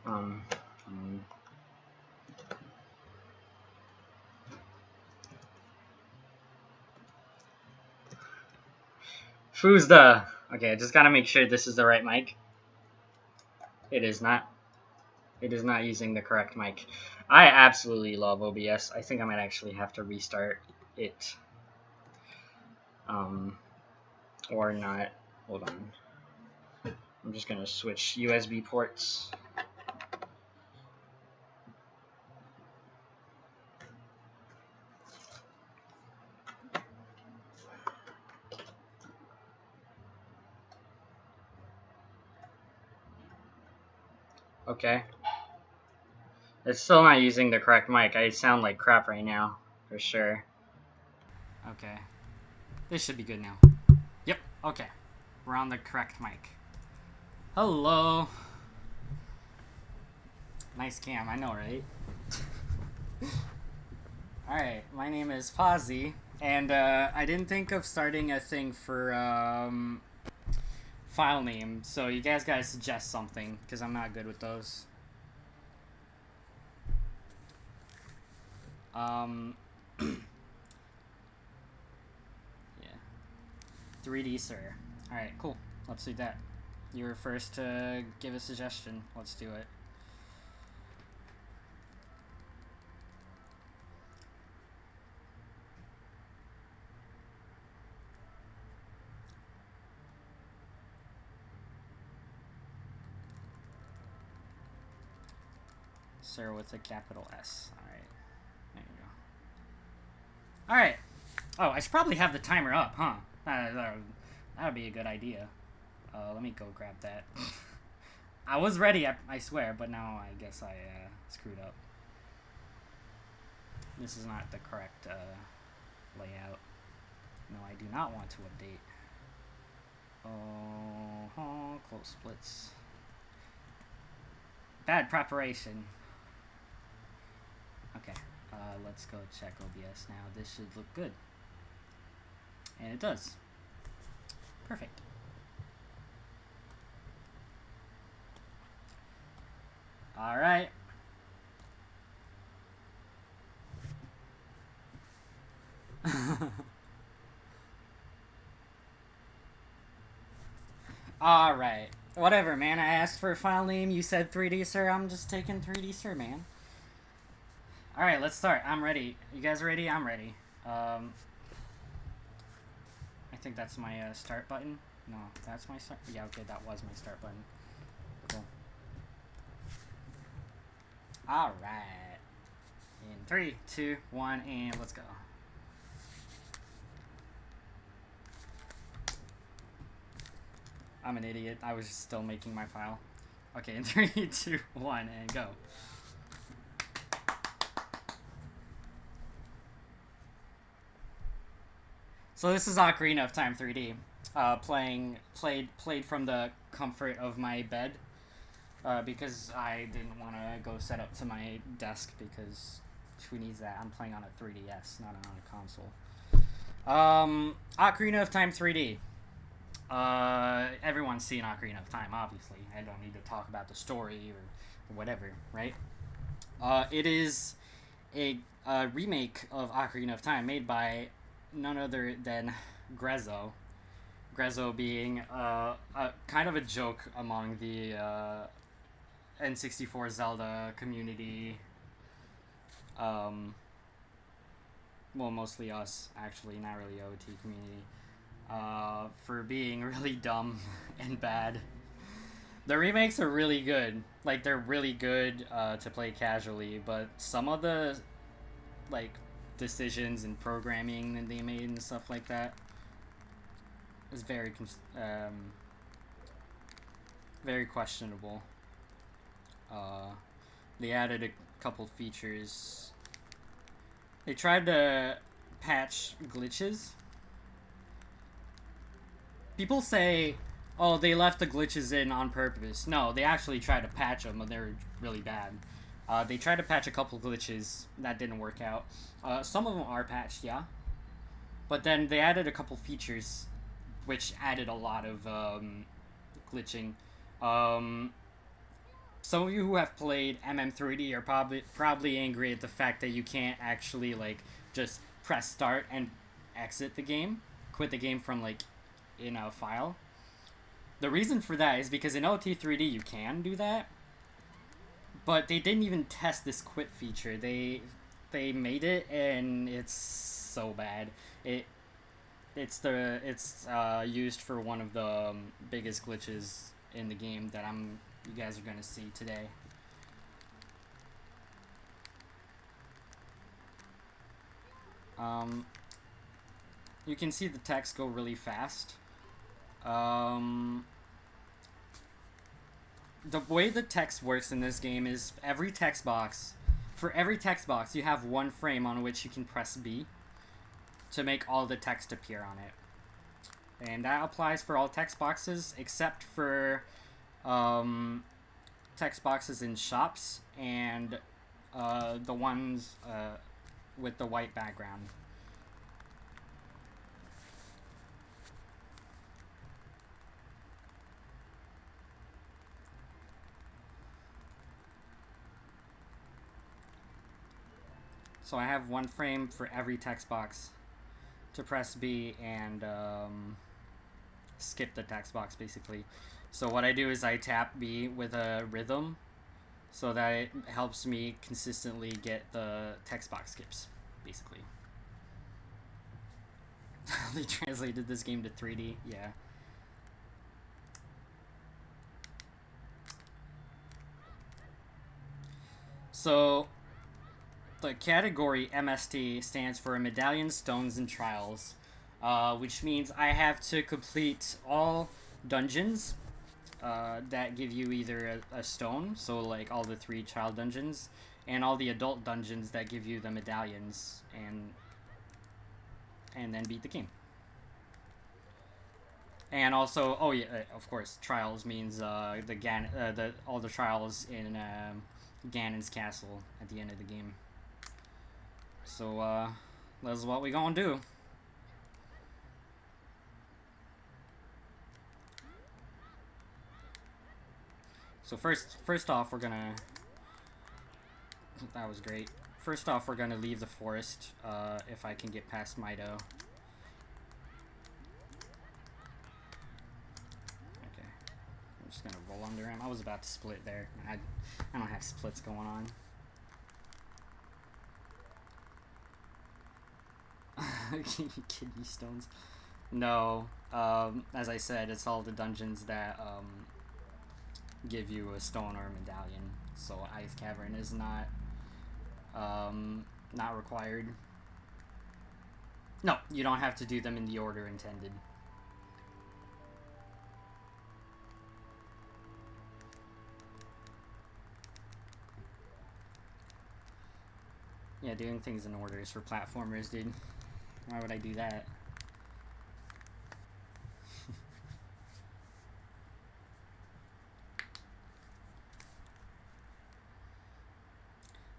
Um, um Fuzda. Okay, I just gotta make sure this is the right mic. It is not. It is not using the correct mic. I absolutely love OBS. I think I might actually have to restart it. Or not. Hold on. I'm just gonna switch USB ports. Okay. It's still not using the correct mic. I sound like crap right now, for sure. Okay. This should be good now. Yep, okay. We're on the correct mic. Hello. Nice cam, I know, right? Alright, my name is Fozzy, and I didn't think of starting a thing for file name, so you guys gotta suggest something, because I'm not good with those. 3D Sir. Alright, cool. Let's do that. You were first to give a suggestion. Let's do it. Sir with a capital S. Alright. There you go. Alright. Oh, I should probably have the timer up, huh? That would be a good idea. Let me go grab that. I was ready, I swear, but now I guess I screwed up. This is not the correct layout. No, I do not want to update. Oh, close splits. Bad preparation. Okay, let's go check OBS now. This should look good. And it does. Perfect. Alright. Alright. Whatever, man. I asked for a file name. You said 3D Sir. I'm just taking 3D Sir, man. Alright, let's start. I'm ready. You guys ready? I'm ready. I think that's my start button. No, that's my start. Yeah, okay, that was my start button. Cool. Alright. In 3, 2, 1, and let's go. I'm an idiot. I was still making my file. Okay, in 3, 2, 1, and go. So this is Ocarina of Time 3D. Played from the comfort of my bed. Because I didn't want to go set up to my desk because who needs that? I'm playing on a 3DS, not on a console. Ocarina of Time 3D. Everyone's seen Ocarina of Time, obviously. I don't need to talk about the story or whatever, right? It is a remake of Ocarina of Time made by none other than Grezzo. Grezzo being a kind of a joke among the N64 Zelda community. Well, mostly us, actually, not really OT community. For being really dumb and bad. The remakes are really good. Like, they're really good to play casually, but some of the, like, decisions and programming that they made and stuff like that is very questionable. They added a couple features. They tried to patch glitches. People say, oh, they left the glitches in on purpose. No, they actually tried to patch them, but they were really bad. They tried to patch a couple glitches. That didn't work out. Some of them are patched, yeah. But then they added a couple features, which added a lot of glitching. some of you who have played MM3D are probably angry at the fact that you can't actually like just press start and exit the game, quit the game from like in a file. The reason for that is because in OT3D you can do that, but they didn't even test this quit feature. They made it and it's so bad. It's used for one of the biggest glitches in the game that you guys are gonna see today. You can see the text go really fast. The way the text works in this game is for every text box you have one frame on which you can press B to make all the text appear on it. And that applies for all text boxes except for text boxes in shops and the ones with the white background. So I have one frame for every text box to press B and skip the text box, basically. So what I do is I tap B with a rhythm so that it helps me consistently get the text box skips, basically. They translated this game to 3D, yeah. So the category MST stands for Medallion, Stones, and Trials, which means I have to complete all dungeons that give you either a stone, so like all the 3 child dungeons, and all the adult dungeons that give you the medallions, and then beat the game. And also, oh yeah, of course, trials means all the trials in Ganon's castle at the end of the game. So that's what we gonna do. So first off, we're gonna. That was great. First off, we're gonna leave the forest if I can get past Mido. Okay, I'm just gonna roll under him. I was about to split there. I don't have splits going on. Kidney stones. No, as I said, it's all the dungeons that give you a stone or a medallion. So Ice Cavern is not required. No, you don't have to do them in the order intended. Yeah, doing things in order is for platformers, dude. Why would I do that?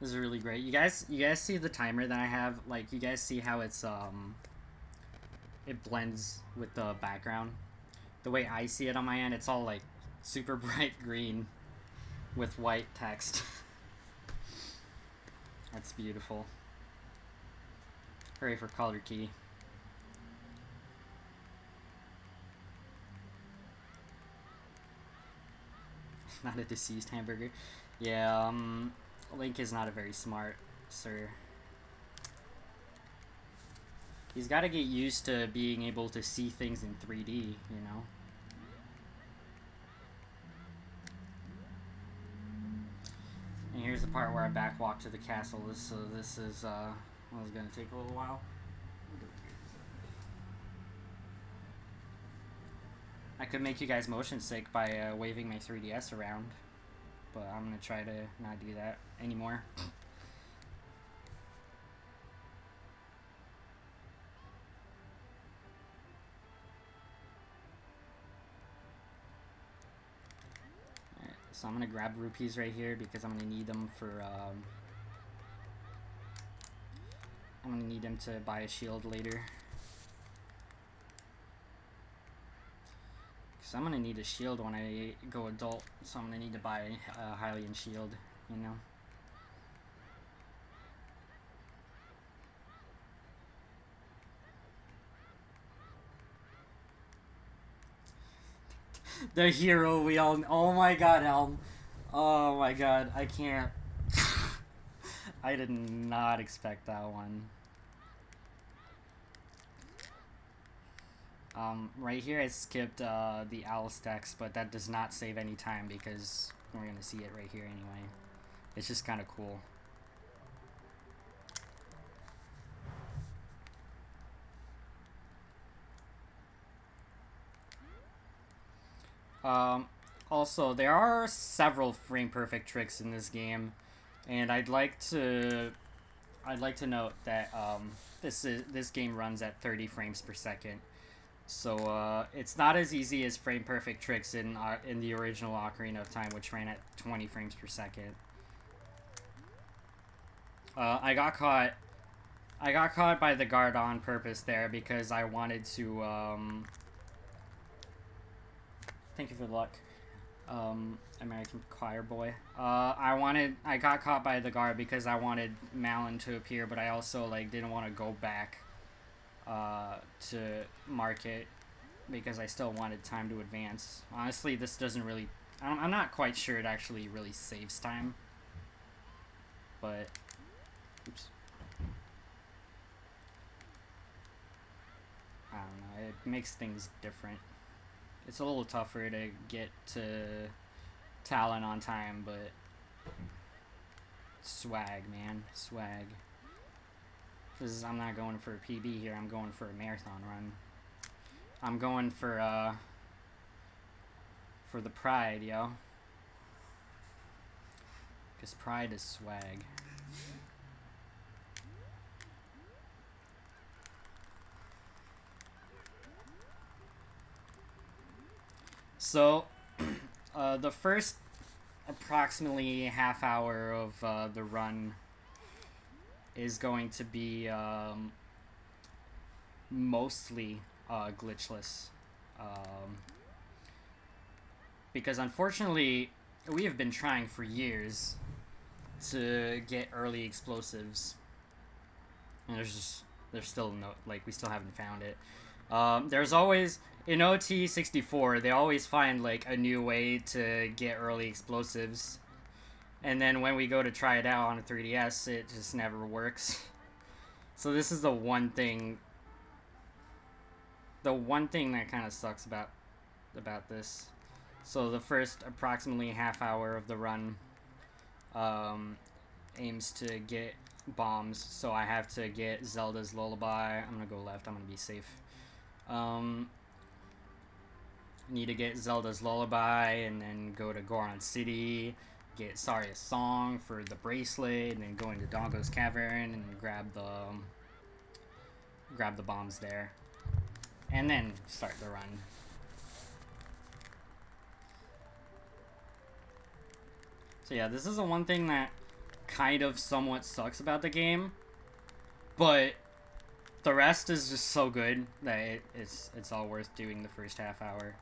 This is really great. You guys see the timer that I have? Like, you guys see how it's it blends with the background? The way I see it on my end, it's all like super bright green with white text. That's beautiful. Hooray for color key. Not a deceased hamburger. Yeah, Link is not a very smart sir. He's got to get used to being able to see things in 3D, you know? And here's the part where I backwalk to the castle. This is, well, it's gonna take a little while. I could make you guys motion sick by waving my 3DS around, but I'm gonna try to not do that anymore. Alright, so I'm gonna grab rupees right here because I'm gonna need them for I'm gonna need them to buy a shield later. So I'm gonna need a shield when I go adult, so I'm gonna need to buy a Hylian shield, you know? The hero we all... Oh my god, Elm. Oh my god, I can't... I did not expect that one. Right here I skipped the owl stacks, but that does not save any time because we're gonna see it right here anyway. It's just kind of cool. Also, there are several frame perfect tricks in this game, and I'd like to note that this game runs at 30 frames per second. So it's not as easy as frame perfect tricks in the original Ocarina of Time, which ran at 20 frames per second. I got caught by the guard on purpose there because I wanted to thank you for the luck. American Choir Boy. I got caught by the guard because I wanted Malin to appear, but I also didn't want to go back to market because I still wanted time to advance. Honestly, this doesn't really... I'm not quite sure it actually really saves time. But... Oops. I don't know, it makes things different. It's a little tougher to get to Talon on time, but... Swag, man. Swag. Because I'm not going for a PB here, I'm going for a marathon run. I'm going for the pride, yo. Because pride is swag. So, the first approximately half hour of the run is going to be mostly glitchless. Because unfortunately, we have been trying for years to get early explosives. And there's still no, we still haven't found it. There's always, in OT 64, they always find, a new way to get early explosives. And then when we go to try it out on a 3DS, it just never works. So this is the one thing that kind of sucks about this. So the first approximately half hour of the run aims to get bombs, so I have to get Zelda's Lullaby. I'm gonna go left, I'm gonna be safe. Need to get Zelda's Lullaby and then go to Goron City, get Saria's Song for the bracelet, and then go into Dongo's Cavern and grab the bombs there. And then start the run. So yeah, this is the one thing that kind of somewhat sucks about the game, but the rest is just so good that it's all worth doing the first half hour.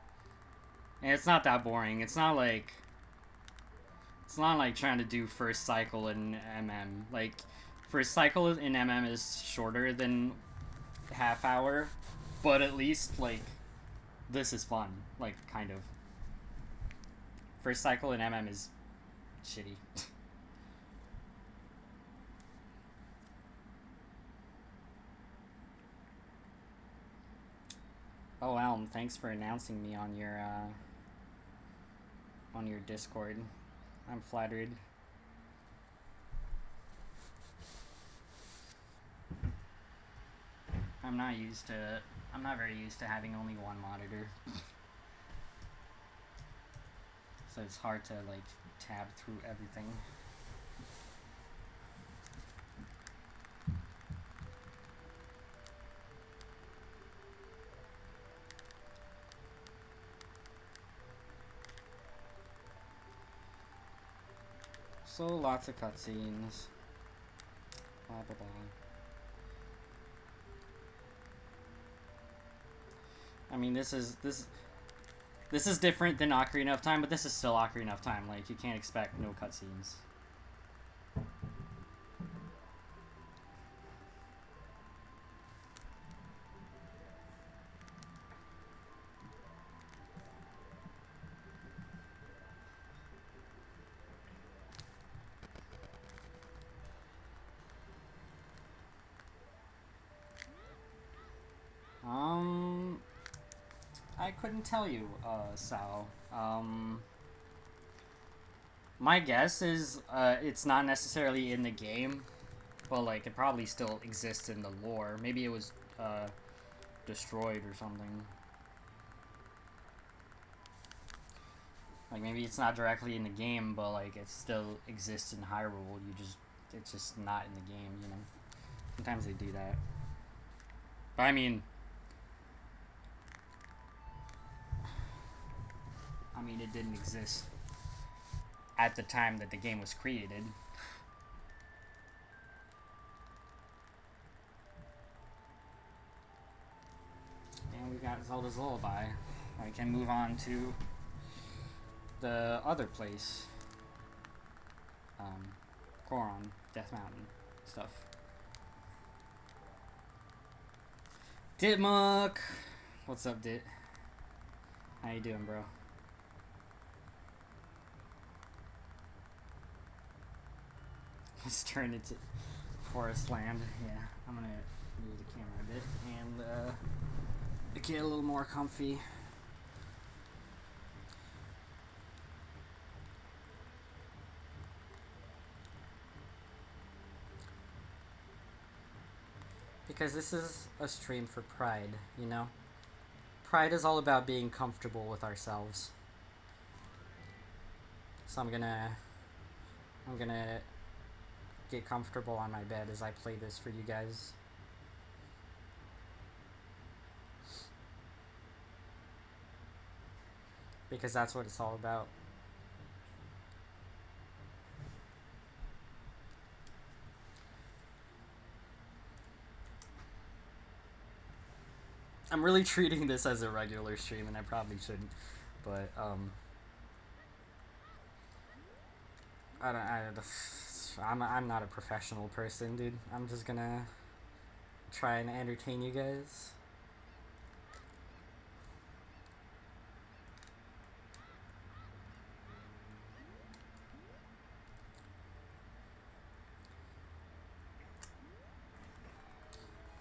And it's not that boring. It's not like trying to do first cycle in MM. First cycle in MM is shorter than half hour, but at least this is fun. Kind of. First cycle in MM is shitty. Oh, Elm, thanks for announcing me on your Discord. I'm flattered. I'm not very used to having only one monitor. So it's hard to tab through everything. So lots of cutscenes. Blah blah blah. I mean, this This is different than Ocarina of Time, but this is still Ocarina of Time. Like, you can't expect no cutscenes. I couldn't tell you, Sal. My guess is, it's not necessarily in the game, but, like, it probably still exists in the lore. Maybe it was, destroyed or something. Like, maybe it's not directly in the game, but, like, it still exists in Hyrule. It's just not in the game, you know? Sometimes they do that. But, I mean, it didn't exist at the time that the game was created. And we got Zelda's Lullaby. We can move on to the other place. Goron, Death Mountain stuff. Ditmuk! What's up, Dit? How you doing, bro? Let's turn it to forest land. Yeah, I'm gonna move the camera a bit and get a little more comfy. Because this is a stream for pride, you know? Pride is all about being comfortable with ourselves. So I'm gonna get comfortable on my bed as I play this for you guys. Because that's what it's all about. I'm really treating this as a regular stream, and I probably shouldn't, but I'm not a professional person, dude. I'm just gonna try and entertain you guys.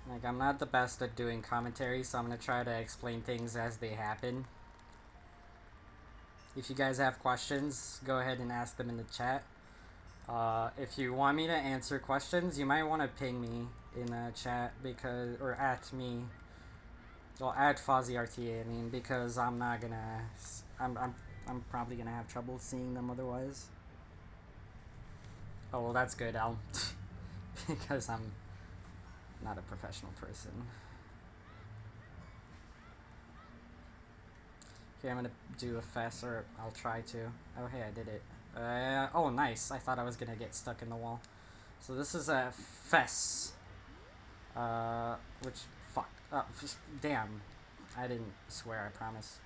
Like, I'm not the best at doing commentary, so I'm gonna try to explain things as they happen. If you guys have questions, go ahead and ask them in the chat. If you want me to answer questions, you might want to ping me in the chat or at me. Well, at Fozzy RTA, I mean, because I'm not gonna. I'm probably gonna have trouble seeing them otherwise. Oh well, that's good. Because I'm not a professional person. Okay, I'm gonna do a fess, or I'll try to. Oh hey, I did it. Oh nice. I thought I was gonna get stuck in the wall. So this is a fess. Which fuck. Oh, damn. I didn't swear. I promise.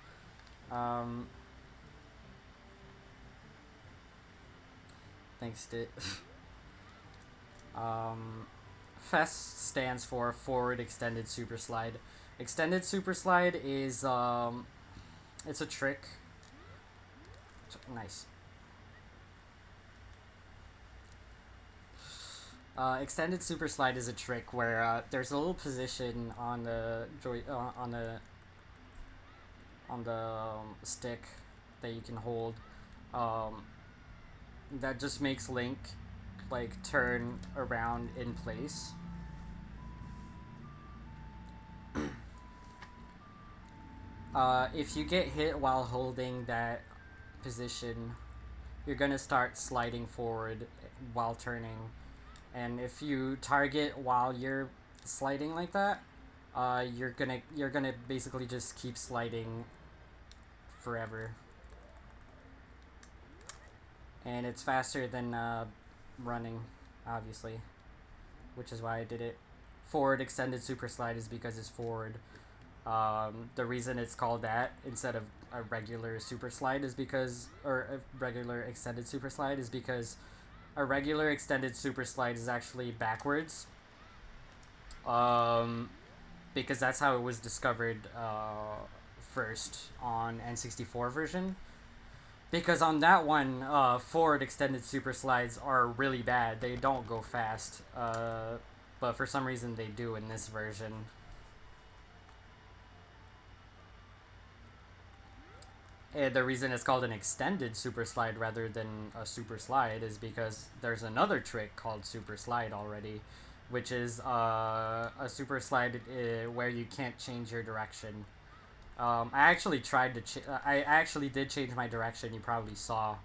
Thanks, Dit. FES stands for Forward Extended Super Slide. Extended Super Slide is, it's a trick. Nice. Extended Super Slide is a trick where, there's a little position on the stick that you can hold, that just makes Link, like, turn around in place. If you get hit while holding that position, you're gonna start sliding forward while turning. And if you target while you're sliding like that, you're gonna basically just keep sliding forever. And it's faster than running, obviously, which is why I did it. Forward Extended Super Slide is because it's forward. The reason it's called that instead of a regular super slide is because, or a regular extended super slide is because a regular extended super slide is actually backwards. Because that's how it was discovered first on N64 version. Because on that one, forward extended super slides are really bad. They don't go fast. But for some reason they do in this version. And the reason it's called an extended super slide rather than a super slide is because there's another trick called super slide already, which is a super slide where you can't change your direction. I actually tried to. I actually did change my direction. You probably saw.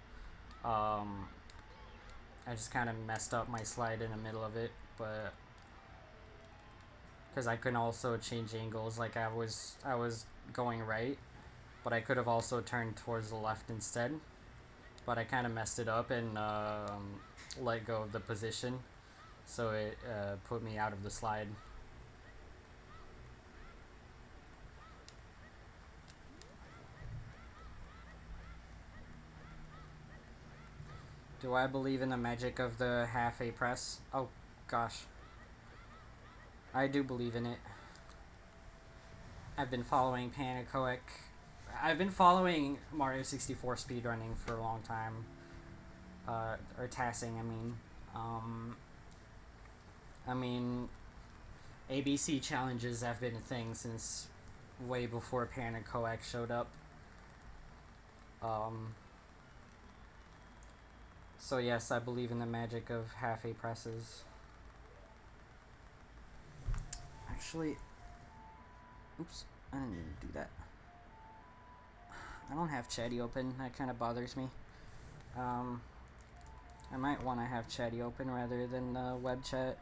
I just kind of messed up my slide in the middle of it, but because I couldn't also change angles. Like I was going right, but I could have also turned towards the left instead. But I kind of messed it up and let go of the position, so it put me out of the slide. Do I believe in the magic of the half A press? Oh, gosh. I do believe in it. I've been following Panacoic. I've been following Mario 64 speedrunning for a long time. Or tassing, I mean, ABC challenges have been a thing since way before Panacoic showed up. So yes, I believe in the magic of half A presses. Actually, oops, I didn't even do that. I don't have Chatty open. That kind of bothers me. I might want to have Chatty open rather than web chat,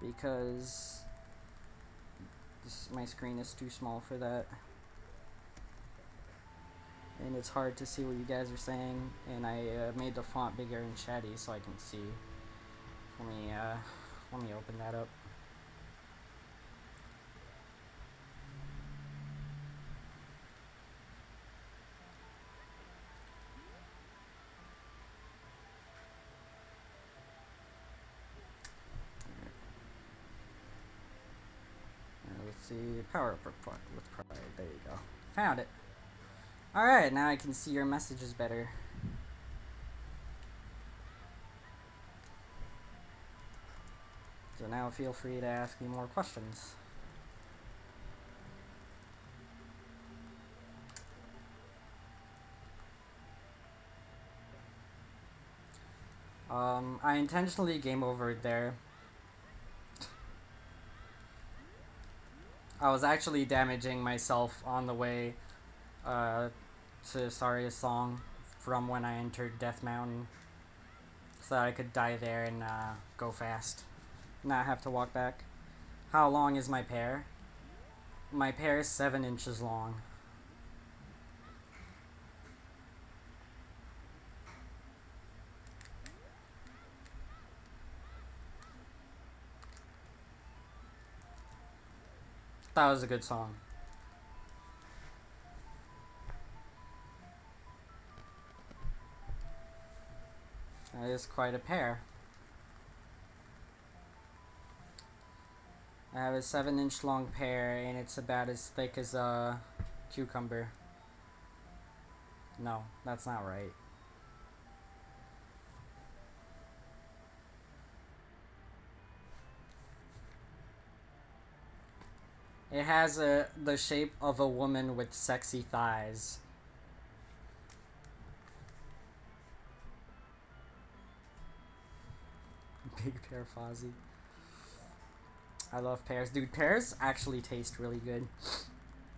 because my screen is too small for that. And it's hard to see what you guys are saying, and I made the font bigger in Chatty so I can see. Let me open that up. Let's see, power up with pride. There you go. Found it. Alright, now I can see your messages better. So now feel free to ask me more questions. I intentionally game overed there. I was actually damaging myself on the way to Saria's song from when I entered Death Mountain, so that I could die there and go fast, not have to walk back. How long is my pear? My pear is 7 inches long. That was a good song. That is quite a pear. I have a 7-inch long pear, and it's about as thick as a cucumber. No, that's not right. It has the shape of a woman with sexy thighs. Big pear Fozzy. I love pears. Dude, pears actually taste really good.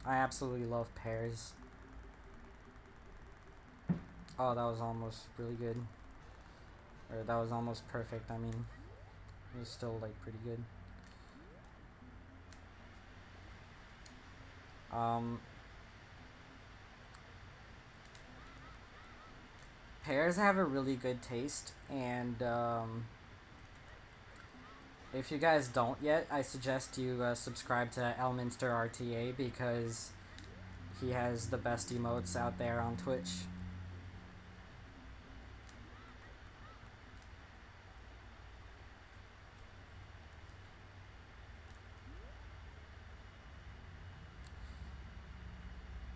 I absolutely love pears. Oh, that was almost really good. Or that was almost perfect, I mean. It was still, like, pretty good. Pears have a really good taste, and if you guys don't yet, I suggest you subscribe to Elminster RTA, because He has the best emotes out there on Twitch.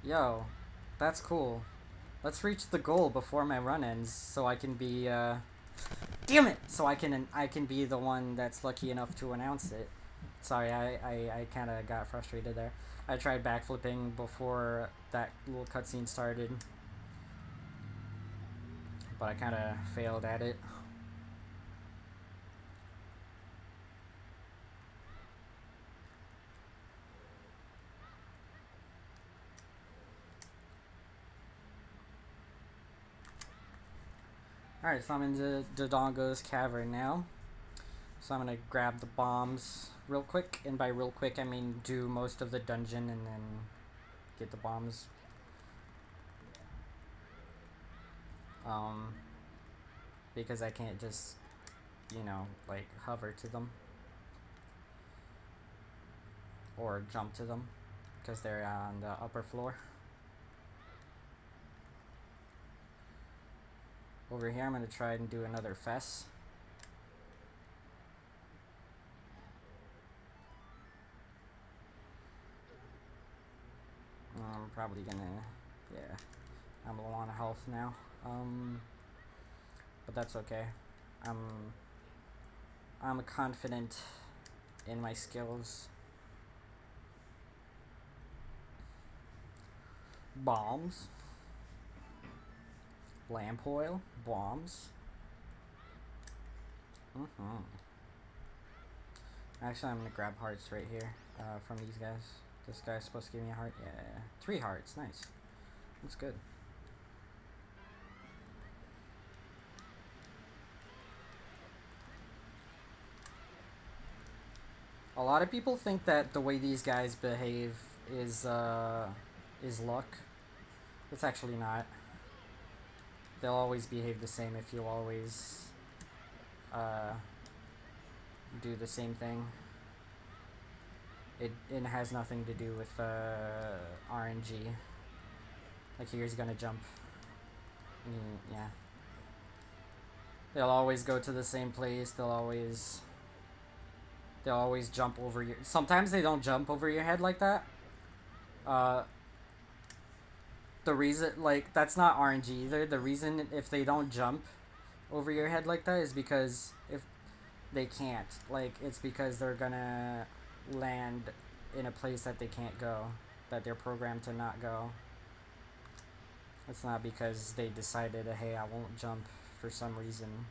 Yo, that's cool. Let's reach the goal before my run ends, so I can be, damn it! So I can be the one that's lucky enough to announce it. Sorry, I kind of got frustrated there. I tried backflipping before that little cutscene started, but I kind of failed at it. Alright, so I'm in the Dodongo's cavern now. So I'm gonna grab the bombs real quick, and by real quick I mean do most of the dungeon and then get the bombs. Because I can't just, you know, like hover to them or jump to them because they're on the upper floor. Over here I'm gonna try and do another fess. I'm probably gonna, yeah, I'm low on health now. But that's okay. I'm confident in my skills. Bombs. Lamp oil. Bombs. Actually, I'm gonna grab hearts right here from these guys. This guy's supposed to give me a heart. Yeah, 3 hearts. Nice. That's good. A lot of people think that the way these guys behave is luck. It's actually not. They'll always behave the same if you always do the same thing. It has nothing to do with RNG. Like here's gonna jump. Yeah. They'll always go to the same place. They'll always jump over your. Sometimes they don't jump over your head like that. The reason, like, that's not RNG either. The reason if they don't jump over your head like that is because if they can't, like, it's because they're gonna land in a place that they can't go, that they're programmed to not go. It's not because they decided, hey, I won't jump for some reason.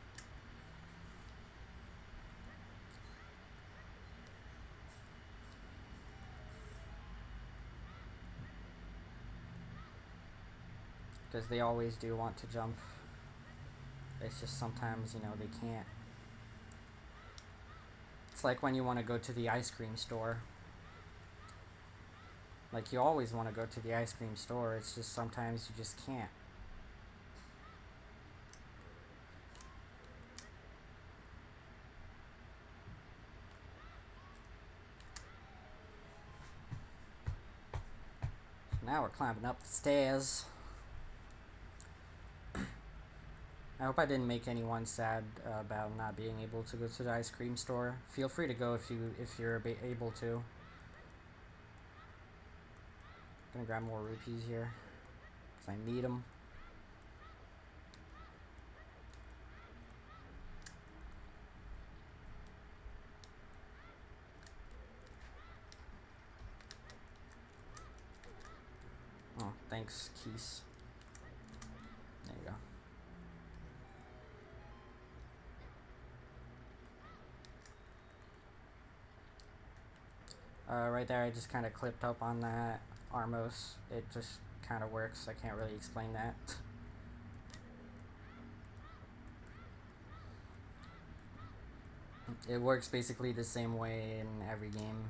Because they always do want to jump. It's just sometimes, you know, they can't. It's like when you want to go to the ice cream store. Like, you always want to go to the ice cream store, it's just sometimes you just can't. So now we're climbing up the stairs. I hope I didn't make anyone sad about not being able to go to the ice cream store. Feel free to go if you're able to. Gonna grab more rupees here because I need them. Oh, thanks, Keys. There you go. Right there, I just kind of clipped up on that Armos. It just kind of works. I can't really explain that. It works basically the same way in every game.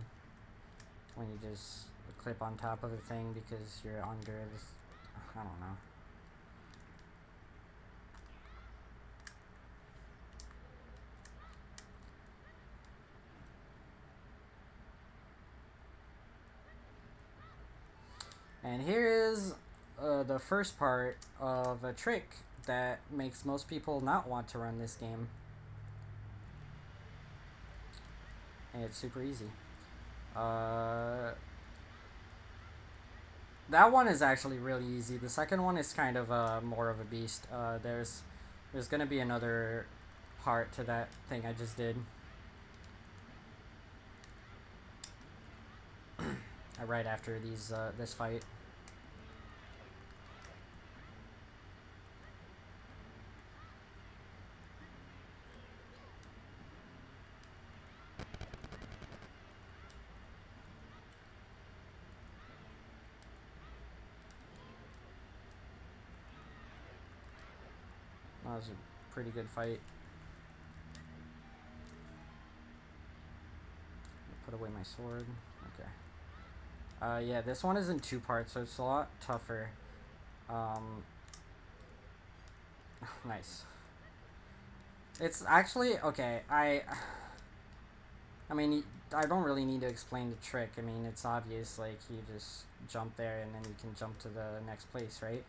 When you just clip on top of a thing because you're under this. I don't know. And here is the first part of a trick that makes most people not want to run this game. And it's super easy. That one is actually really easy. The second one is kind of more of a beast. There's gonna be another part to that thing I just did. Right after this fight. That was a pretty good fight. Put away my sword. Okay. Yeah, this one is in 2 parts, so it's a lot tougher. Nice. It's actually okay. I mean, I don't really need to explain the trick. I mean, it's obvious. Like, you just jump there, and then you can jump to the next place, right?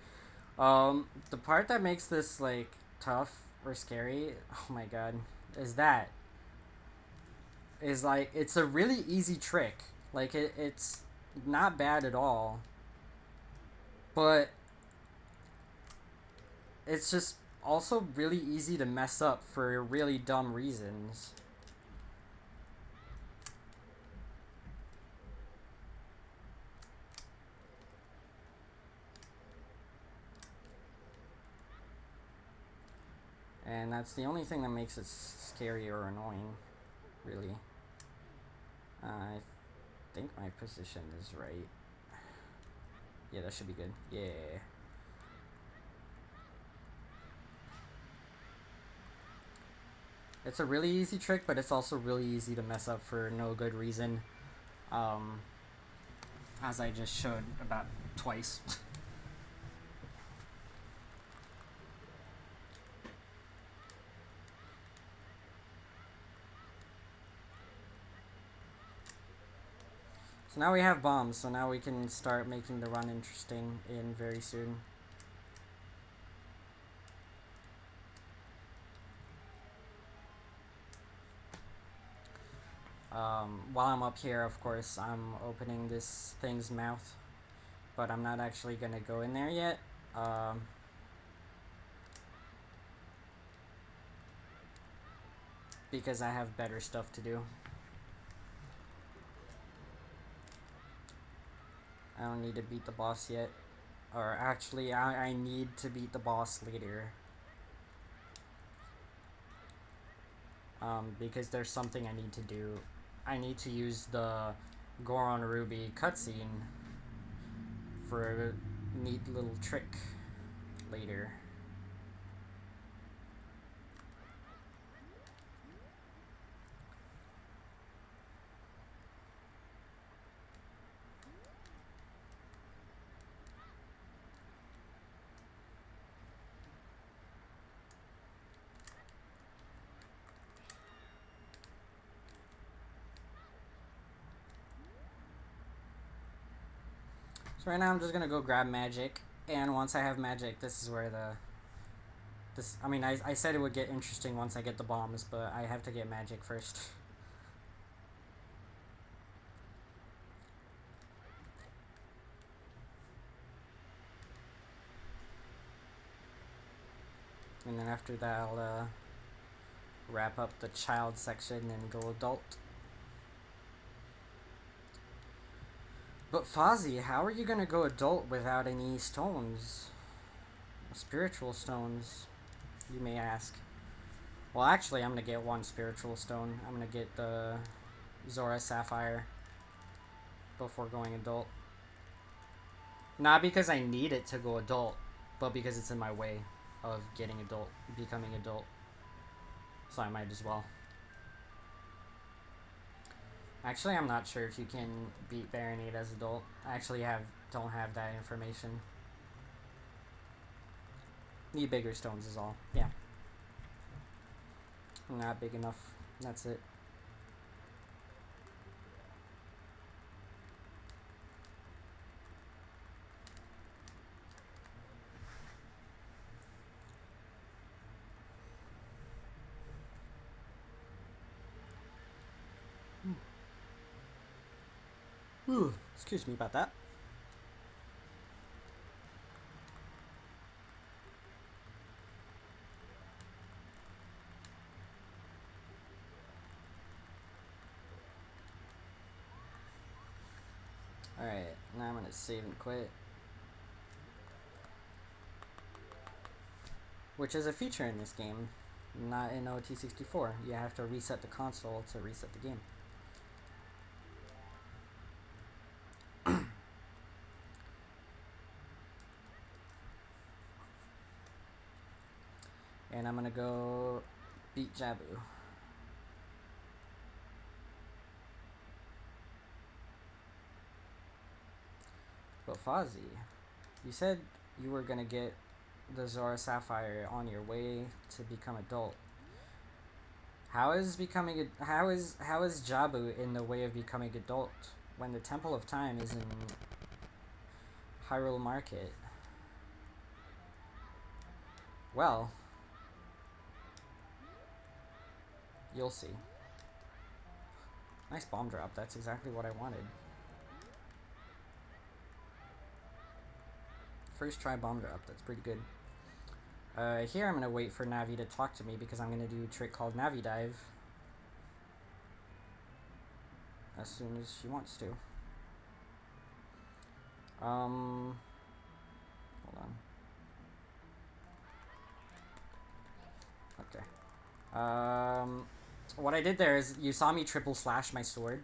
The part that makes this like tough or scary, oh my god, is like it's a really easy trick. Like it's not bad at all, but it's just also really easy to mess up for really dumb reasons. And that's the only thing that makes it scary or annoying, really. I think my position is right. Yeah, that should be good. Yeah. It's a really easy trick, but it's also really easy to mess up for no good reason. As I just showed about twice. So now we have bombs, so now we can start making the run interesting in very soon. While I'm up here, of course, I'm opening this thing's mouth, but I'm not actually gonna go in there yet. Because I have better stuff to do. I don't need to beat the boss yet. Or actually, I need to beat the boss later. Because there's something I need to do. I need to use the Goron Ruby cutscene for a neat little trick later. So right now I'm just gonna go grab magic, and once I have magic, this is where I mean, I said it would get interesting once I get the bombs, but I have to get magic first. And then after that, I'll wrap up the child section and go adult. But Fozzy, how are you gonna go adult without any stones? Spiritual stones, you may ask. Well, actually, I'm gonna get one spiritual stone. I'm gonna get the Zora Sapphire before going adult. Not because I need it to go adult, but because it's in my way of getting adult, becoming adult. So I might as well. Actually, I'm not sure if you can beat Baronade as adult. I actually don't have that information. Need bigger stones is all. Yeah. Not big enough. That's it. Ooh, excuse me about that. Alright, now I'm gonna save and quit. Which is a feature in this game, not in OT64. You have to reset the console to reset the game. And I'm gonna go beat Jabu. But Fozzy, you said you were gonna get the Zora Sapphire on your way to become adult. How is Jabu in the way of becoming adult when the Temple of Time is in Hyrule Market? Well, you'll see. Nice bomb drop. That's exactly what I wanted. First try bomb drop. That's pretty good. Here I'm gonna wait for Navi to talk to me because I'm gonna do a trick called Navi Dive as soon as she wants to. Hold on. Okay. What I did there is you saw me triple slash my sword.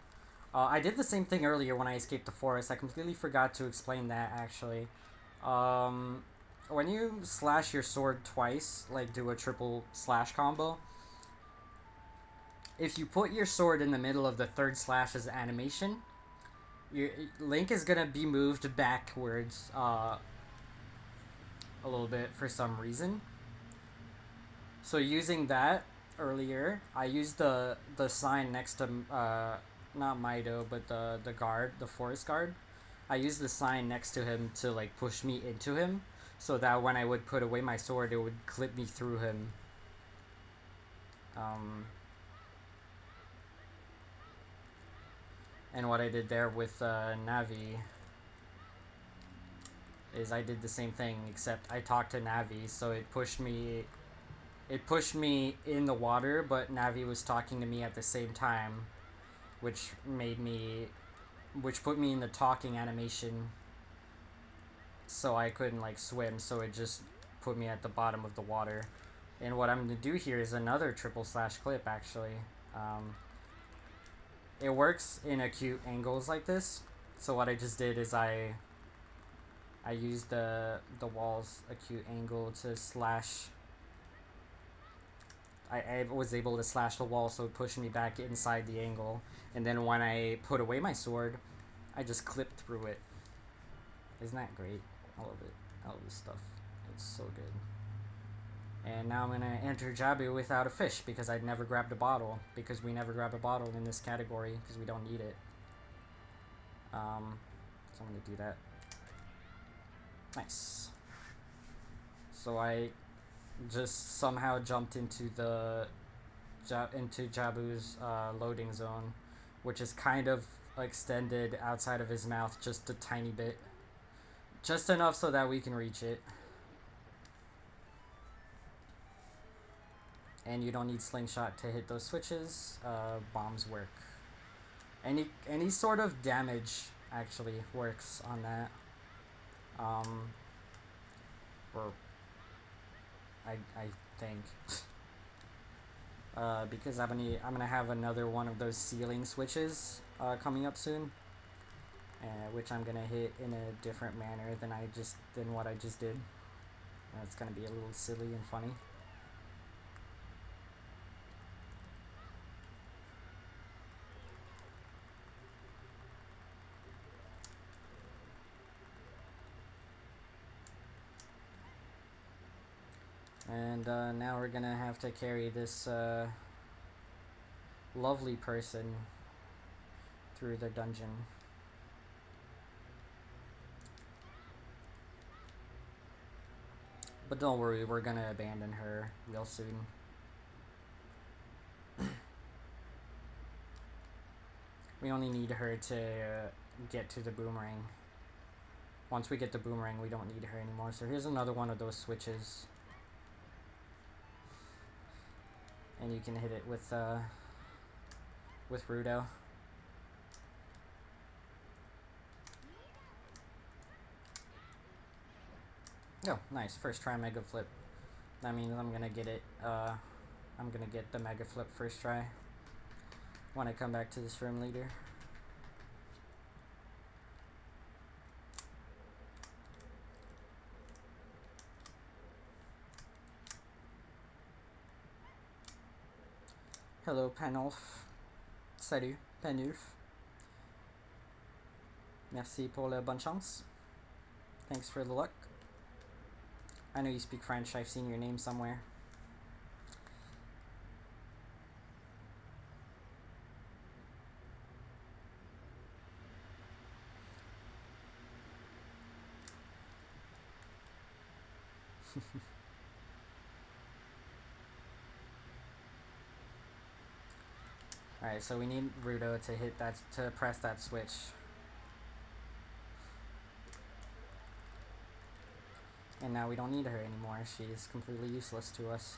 I did the same thing earlier when I escaped the forest. I completely forgot to explain that actually. When you slash your sword twice, like do a triple slash combo, if you put your sword in the middle of the third slash as animation, Link is gonna be moved backwards a little bit for some reason. So using that earlier, I used the sign next to not Mido, but the guard, the forest guard. I used the sign next to him to like push me into him, so that when I would put away my sword, it would clip me through him. And what I did there with Navi is I did the same thing, except I talked to Navi, so it pushed me in the water, but Navi was talking to me at the same time, which put me in the talking animation, so I couldn't like swim, so it just put me at the bottom of the water. And what I'm gonna do here is another triple slash clip actually. It works in acute angles like this, so what I just did is I used the wall's acute angle to slash. I was able to slash the wall, so it pushed me back inside the angle. And then when I put away my sword, I just clipped through it. Isn't that great? I love it. I love this stuff. It's so good. And now I'm gonna enter Jabu without a fish because I'd never grabbed a bottle. Because we never grab a bottle in this category because we don't need it. So I'm gonna do that. Nice. So I just somehow jumped into Jabu's loading zone, which is kind of extended outside of his mouth just a tiny bit, just enough so that we can reach it. And you don't need slingshot to hit those switches. Bombs work. Any sort of damage actually works on that. Or I think. Because I'm gonna have another one of those ceiling switches coming up soon, which I'm gonna hit in a different manner than what I just did. It's gonna be a little silly and funny. And now we're gonna have to carry this lovely person through the dungeon. But don't worry, we're gonna abandon her real soon. We only need her to get to the boomerang. Once we get the boomerang, we don't need her anymore. So here's another one of those switches. And you can hit it with Rudo. Oh, nice. First try Mega Flip. That means I'm gonna get it, I'm gonna get the Mega Flip first try when I come back to this room later. Hello, Panolf. Salut, Panulf. Merci pour la bonne chance. Thanks for the luck. I know you speak French. I've seen your name somewhere. Alright, so we need Rudo to hit that, to press that switch. And now we don't need her anymore. She's completely useless to us.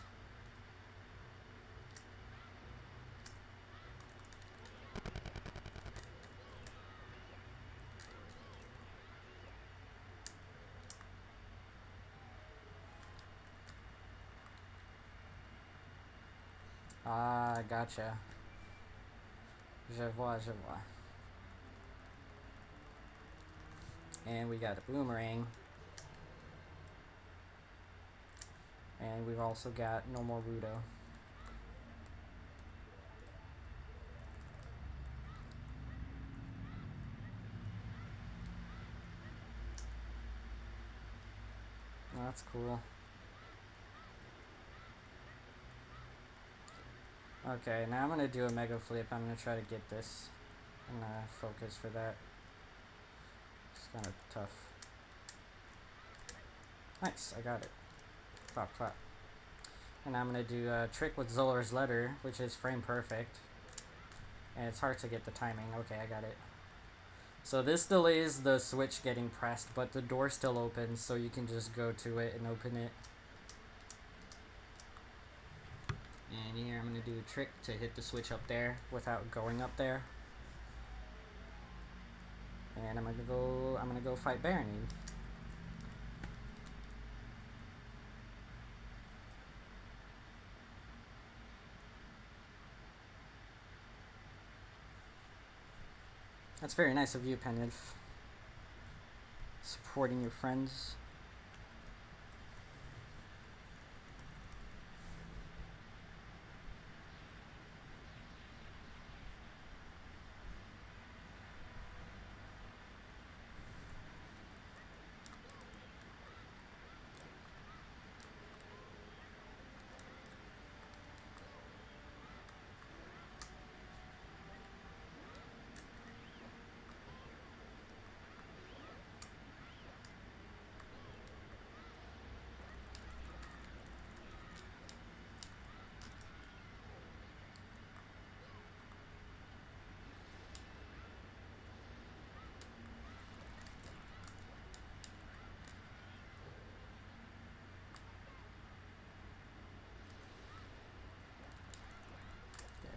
Ah, gotcha. Je vois, je vois. And we got a boomerang. And we've also got no more Rudo. That's cool. Okay, now I'm gonna do a Mega Flip. I'm gonna try to get this. I'm gonna focus for that. It's kind of tough. Nice, I got it. Clap, clap. And I'm gonna do a trick with Zoller's Letter, which is frame perfect. And it's hard to get the timing. Okay, I got it. So this delays the switch getting pressed, but the door still opens, so you can just go to it and open it. And here I'm gonna do a trick to hit the switch up there without going up there. And I'm gonna go fight Baronade. That's very nice of you, Penif. Supporting your friends.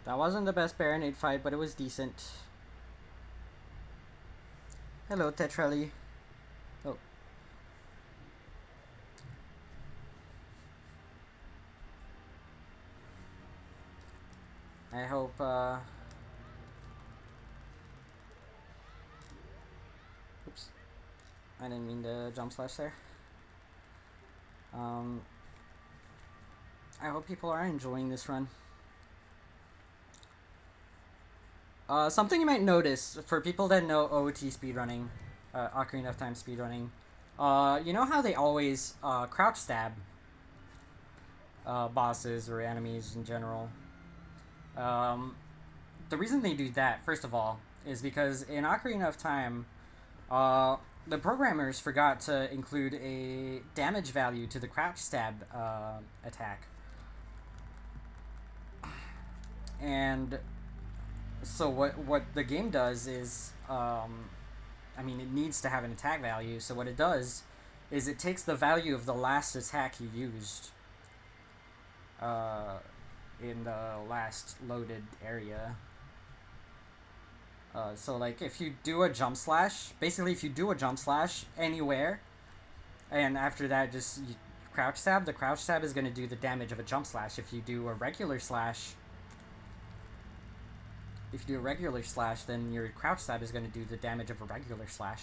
That wasn't the best Baronade fight, but it was decent. Hello, Tetrelli. Oh. I hope, oops. I didn't mean to jump slash there. I hope people are enjoying this run. Something you might notice, for people that know OOT speedrunning, Ocarina of Time speedrunning, you know how they always crouch stab bosses or enemies in general? The reason they do that, first of all, is because in Ocarina of Time, the programmers forgot to include a damage value to the crouch stab attack. And so what the game does is I mean, it needs to have an attack value. So what it does is it takes the value of the last attack you used in the last loaded area. So like if you do a jump slash, basically if you do a jump slash anywhere, and after that just crouch stab, the crouch stab is going to do the damage of a jump slash. If you do a regular slash, then your crouch stab is going to do the damage of a regular slash.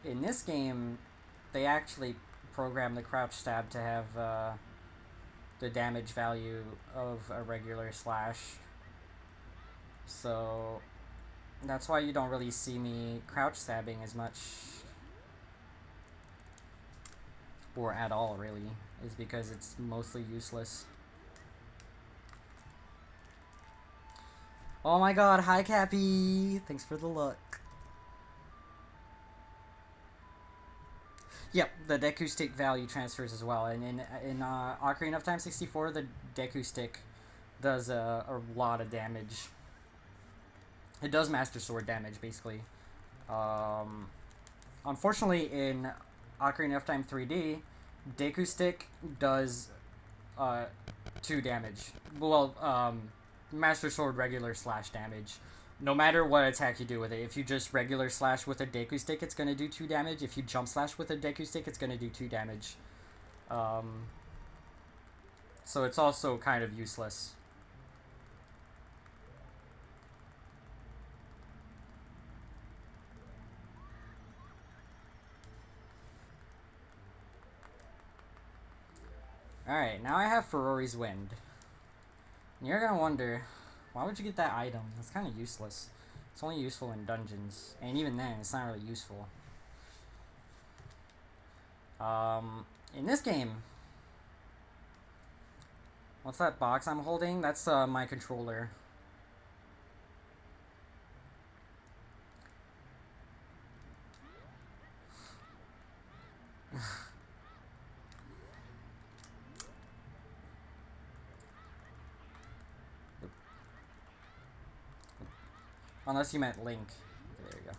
In this game, they actually program the crouch stab to have the damage value of a regular slash. So that's why you don't really see me crouch stabbing as much, or at all really, is because it's mostly useless. Oh my god, hi Cappy! Thanks for the look. Yep, the Deku Stick value transfers as well, and in Ocarina of Time 64, the Deku Stick does a lot of damage. It does Master Sword damage, basically. Unfortunately, in Ocarina of Time 3D, Deku Stick does 2 damage. Well, Master Sword regular slash damage. No matter what attack you do with it. If you just regular slash with a Deku Stick, it's going to do 2 damage. If you jump slash with a Deku Stick, it's going to do 2 damage. So it's also kind of useless. Alright, now I have Ferori's Wind. And you're going to wonder, why would you get that item? It's kind of useless. It's only useful in dungeons. And even then, it's not really useful. In this game, what's that box I'm holding? That's my controller. Unless you meant Link. Okay, there you go.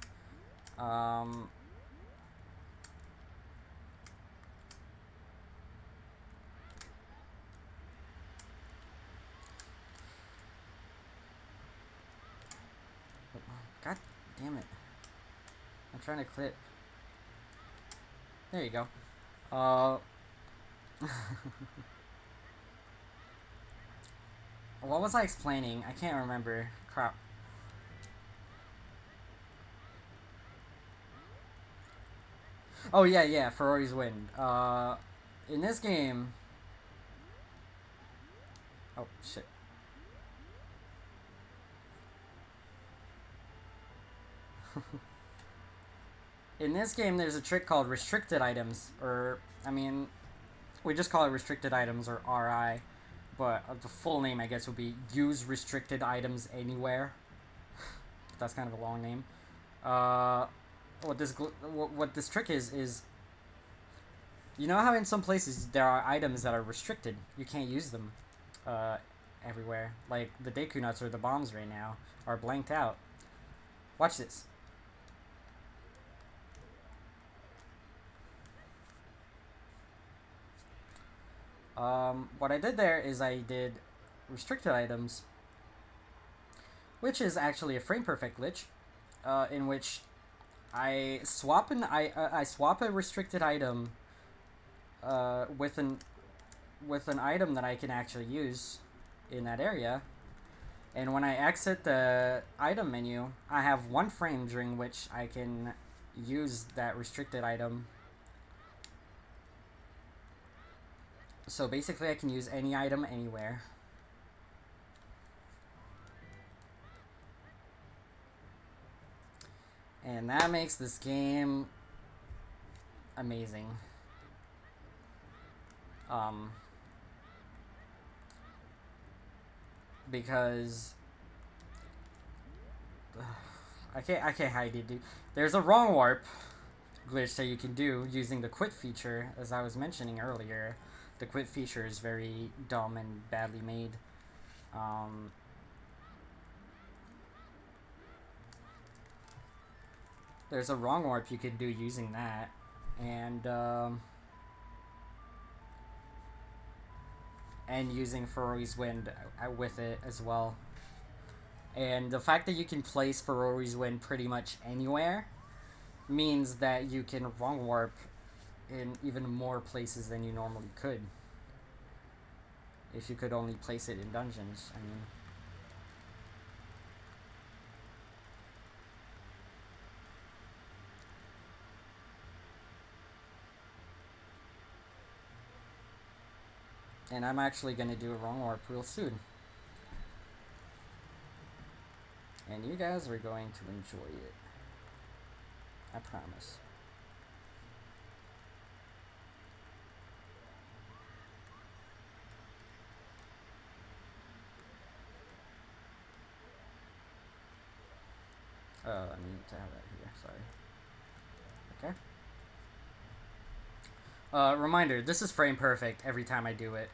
God damn it. I'm trying to clip. There you go. What was I explaining? I can't remember. Crap. Oh yeah, Ferori's Wind. In this game... Oh, shit. In this game, there's a trick called restricted items, or, I mean, we just call it restricted items, or RI, but the full name, I guess, would be use restricted items anywhere. That's kind of a long name. What this trick is, you know how in some places there are items that are restricted? You can't use them everywhere. Like the Deku Nuts or the bombs right now are blanked out. Watch this. What I did there is I did restricted items, which is actually a frame perfect glitch, in which I swap a restricted item with an item that I can actually use in that area, and when I exit the item menu, I have 1 frame during which I can use that restricted item. So basically I can use any item anywhere. And that makes this game amazing. Because I can't hide it, dude. There's a wrong warp glitch that you can do using the quit feature, as I was mentioning earlier. The quit feature is very dumb and badly made. there's a wrong warp you could do using that, and using Ferori's Wind with it as well. And the fact that you can place Ferori's Wind pretty much anywhere means that you can wrong warp in even more places than you normally could. If you could only place it in dungeons, I mean. And I'm actually going to do a wrong warp real soon. And you guys are going to enjoy it. I promise. I need to have that here, sorry. Okay. Reminder, this is frame perfect every time I do it.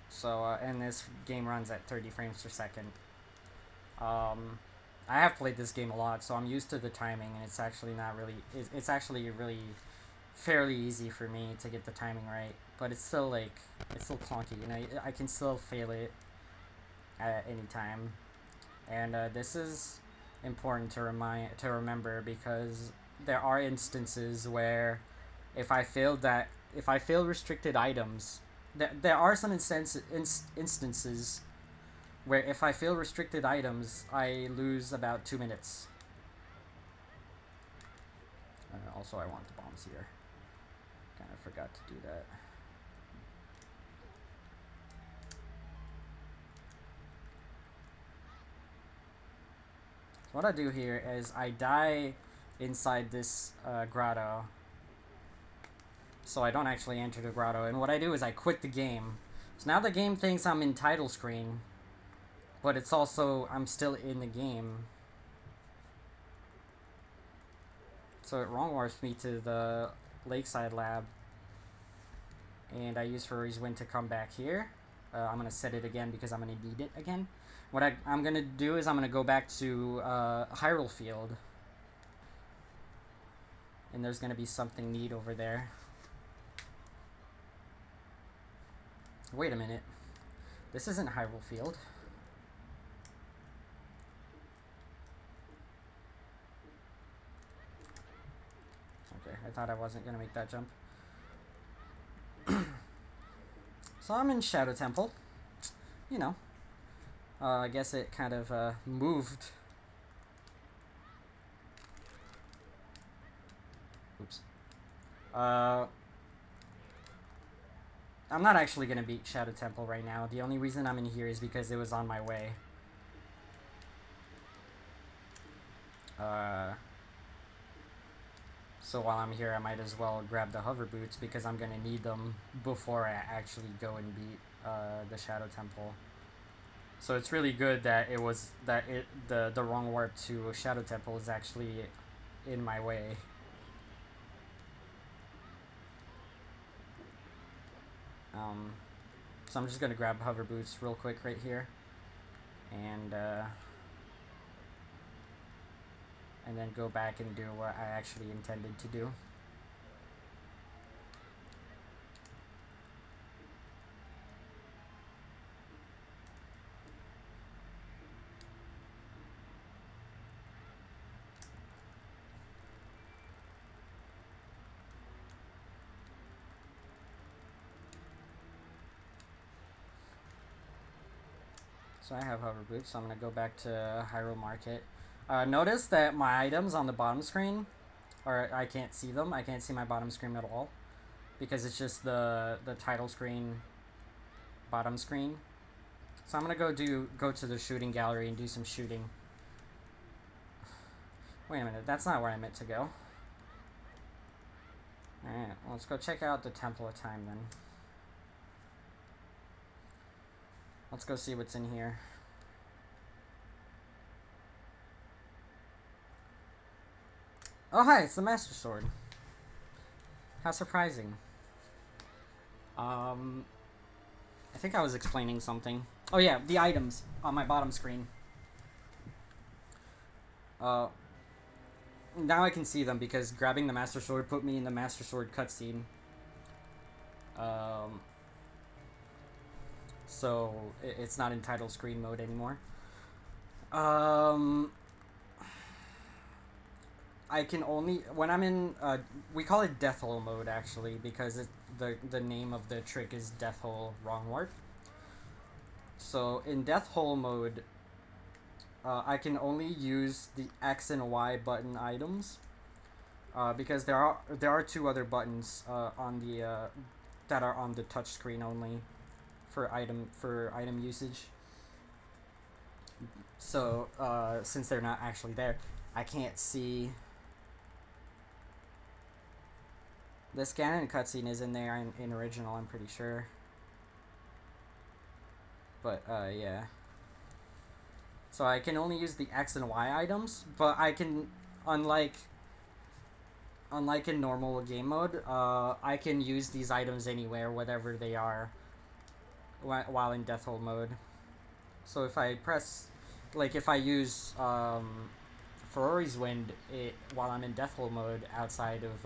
So, and this game runs at 30 frames per second. I have played this game a lot, so I'm used to the timing, and it's actually not really, it's actually really fairly easy for me to get the timing right, but it's still like, it's still clunky, you know, I can still fail it at any time. And this is important to remember, because there are instances where if I fail restricted items, there are some instances where if I fail restricted items, I lose about 2 minutes. Also, I want the bombs here. Kind of forgot to do that. What I do here is I die inside this grotto, so I don't actually enter the grotto, and what I do is I quit the game. So now the game thinks I'm in title screen, but it's also, I'm still in the game. So it wrong warps me to the Lakeside Lab, and I use Ferori's Wind to come back here. I'm going to set it again because I'm going to need it again. What I'm going to do is I'm going to go back to Hyrule Field. And there's going to be something neat over there. Wait a minute. This isn't Hyrule Field. Okay, I thought I wasn't going to make that jump. So I'm in Shadow Temple. You know. I guess it kind of moved. Oops. I'm not actually going to beat Shadow Temple right now. The only reason I'm in here is because it was on my way. So while I'm here, I might as well grab the hover boots because I'm going to need them before I actually go and beat the Shadow Temple. So it's really good that the wrong warp to Shadow Temple is actually in my way. So I'm just gonna grab hover boots real quick right here, and then go back and do what I actually intended to do. So I have hover boots, so I'm going to go back to Hyrule Market. Notice that my items on the bottom screen, or I can't see them, I can't see my bottom screen at all, because it's just the title screen, bottom screen. So I'm going to go to the shooting gallery and do some shooting. Wait a minute, that's not where I meant to go. Alright, well, let's go check out the Temple of Time then. Let's go see what's in here. Oh, hi, it's the Master Sword. How surprising. I think I was explaining something. Oh yeah, the items on my bottom screen. Uh, now I can see them because grabbing the Master Sword put me in the Master Sword cutscene. Um, so it's not in title screen mode anymore. I can only when I'm in we call it Death Hole mode actually because the name of the trick is Death Hole Wrong Warp. So in Death Hole mode, I can only use the X and Y button items because there are two other buttons on the that are on the touch screen only for item usage. So since they're not actually there, I can't see. This Ganon cutscene is in there in original, I'm pretty sure. But yeah. So I can only use the X and Y items, but I can, unlike in normal game mode, I can use these items anywhere, whatever they are, while in Death Hole mode. So if I press, like if I use Ferori's Wind while I'm in Death Hole mode outside of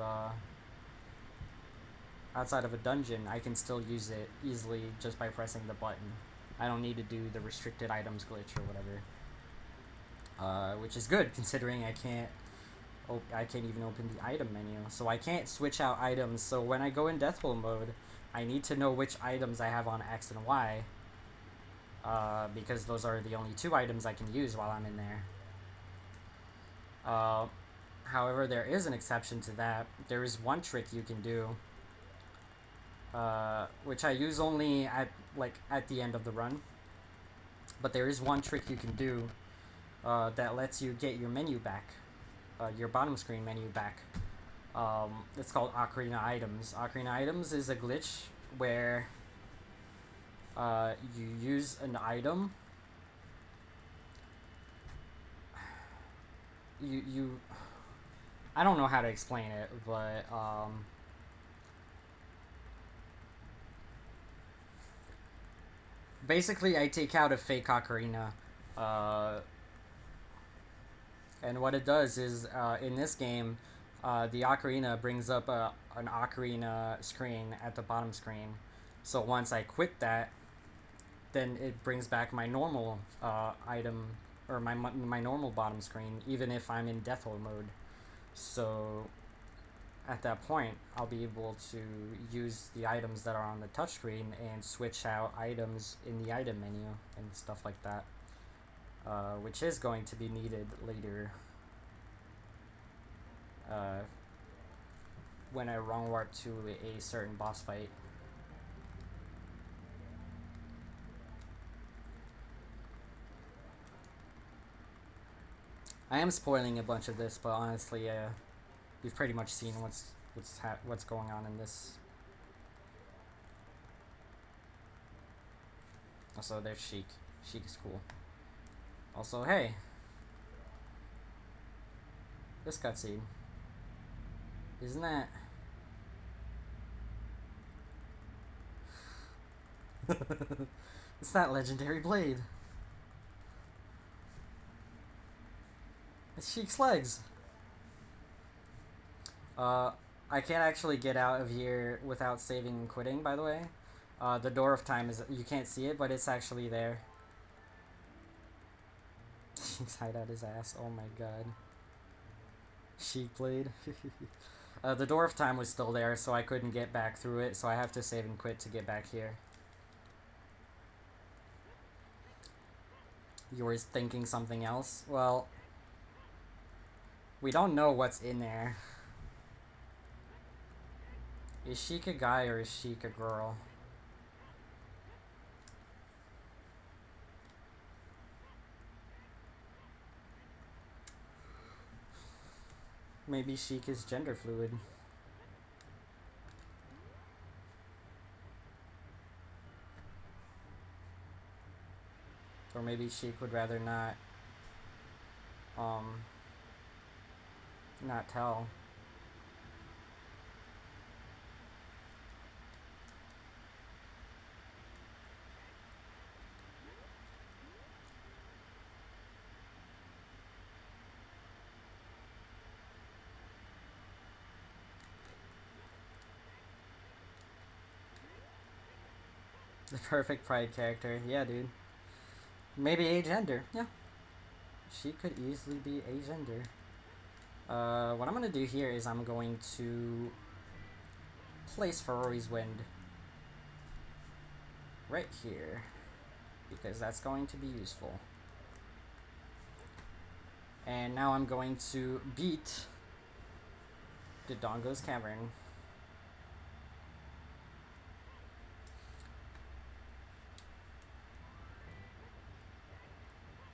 a dungeon, I can still use it easily just by pressing the button. I don't need to do the restricted items glitch or whatever. Which is good considering I can't even open the item menu. So I can't switch out items. So when I go in Death Hole mode, I need to know which items I have on X and Y. Because those are the only two items I can use while I'm in there. However, there is an exception to that. There is one trick you can do, which I use only at the end of the run. But there is one trick you can do that lets you get your menu back, your bottom screen menu back. It's called Ocarina Items. Ocarina Items is a glitch where you use an item. You I don't know how to explain it, but basically I take out a fake Ocarina, and what it does is in this game, the Ocarina brings up an Ocarina screen at the bottom screen. So once I quit that, then it brings back my normal item, or my normal bottom screen, even if I'm in Death Hole mode. So at that point, I'll be able to use the items that are on the touchscreen and switch out items in the item menu and stuff like that, which is going to be needed later when I wrong warp to a certain boss fight. I am spoiling a bunch of this, but honestly, you've pretty much seen what's going on in this. Also, there's Sheik. Sheik is cool. Also, hey, this cutscene. Isn't that? It's that legendary blade. It's Sheik's legs. I can't actually get out of here without saving and quitting, by the way. The Door of Time is... You can't see it, but it's actually there. Sheik's hide out his ass. Oh my god. Sheik blade. The Door of Time was still there, so I couldn't get back through it, so I have to save and quit to get back here. You were thinking something else? Well, we don't know what's in there. Is Sheik a guy or is Sheik a girl? Maybe Sheik is gender fluid. Or maybe Sheik would rather not tell. The perfect pride character. Yeah, dude. Maybe agender. Yeah. She could easily be agender. What I'm gonna do here is I'm going to place Ferrari's Wind right here, because that's going to be useful. And now I'm going to beat Dodongo's Cavern.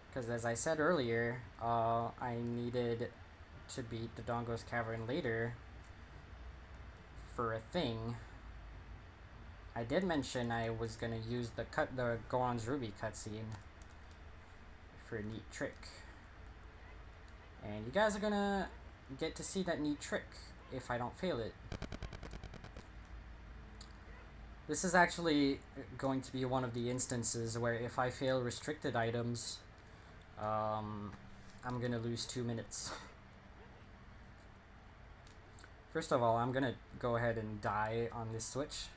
Because as I said earlier, I needed to beat Dodongo's Cavern later for a thing. I did mention I was gonna use the Goron's Ruby cutscene for a neat trick. And you guys are gonna get to see that neat trick if I don't fail it. This is actually going to be one of the instances where if I fail restricted items, I'm gonna lose 2 minutes. First of all, I'm gonna go ahead and die on this switch.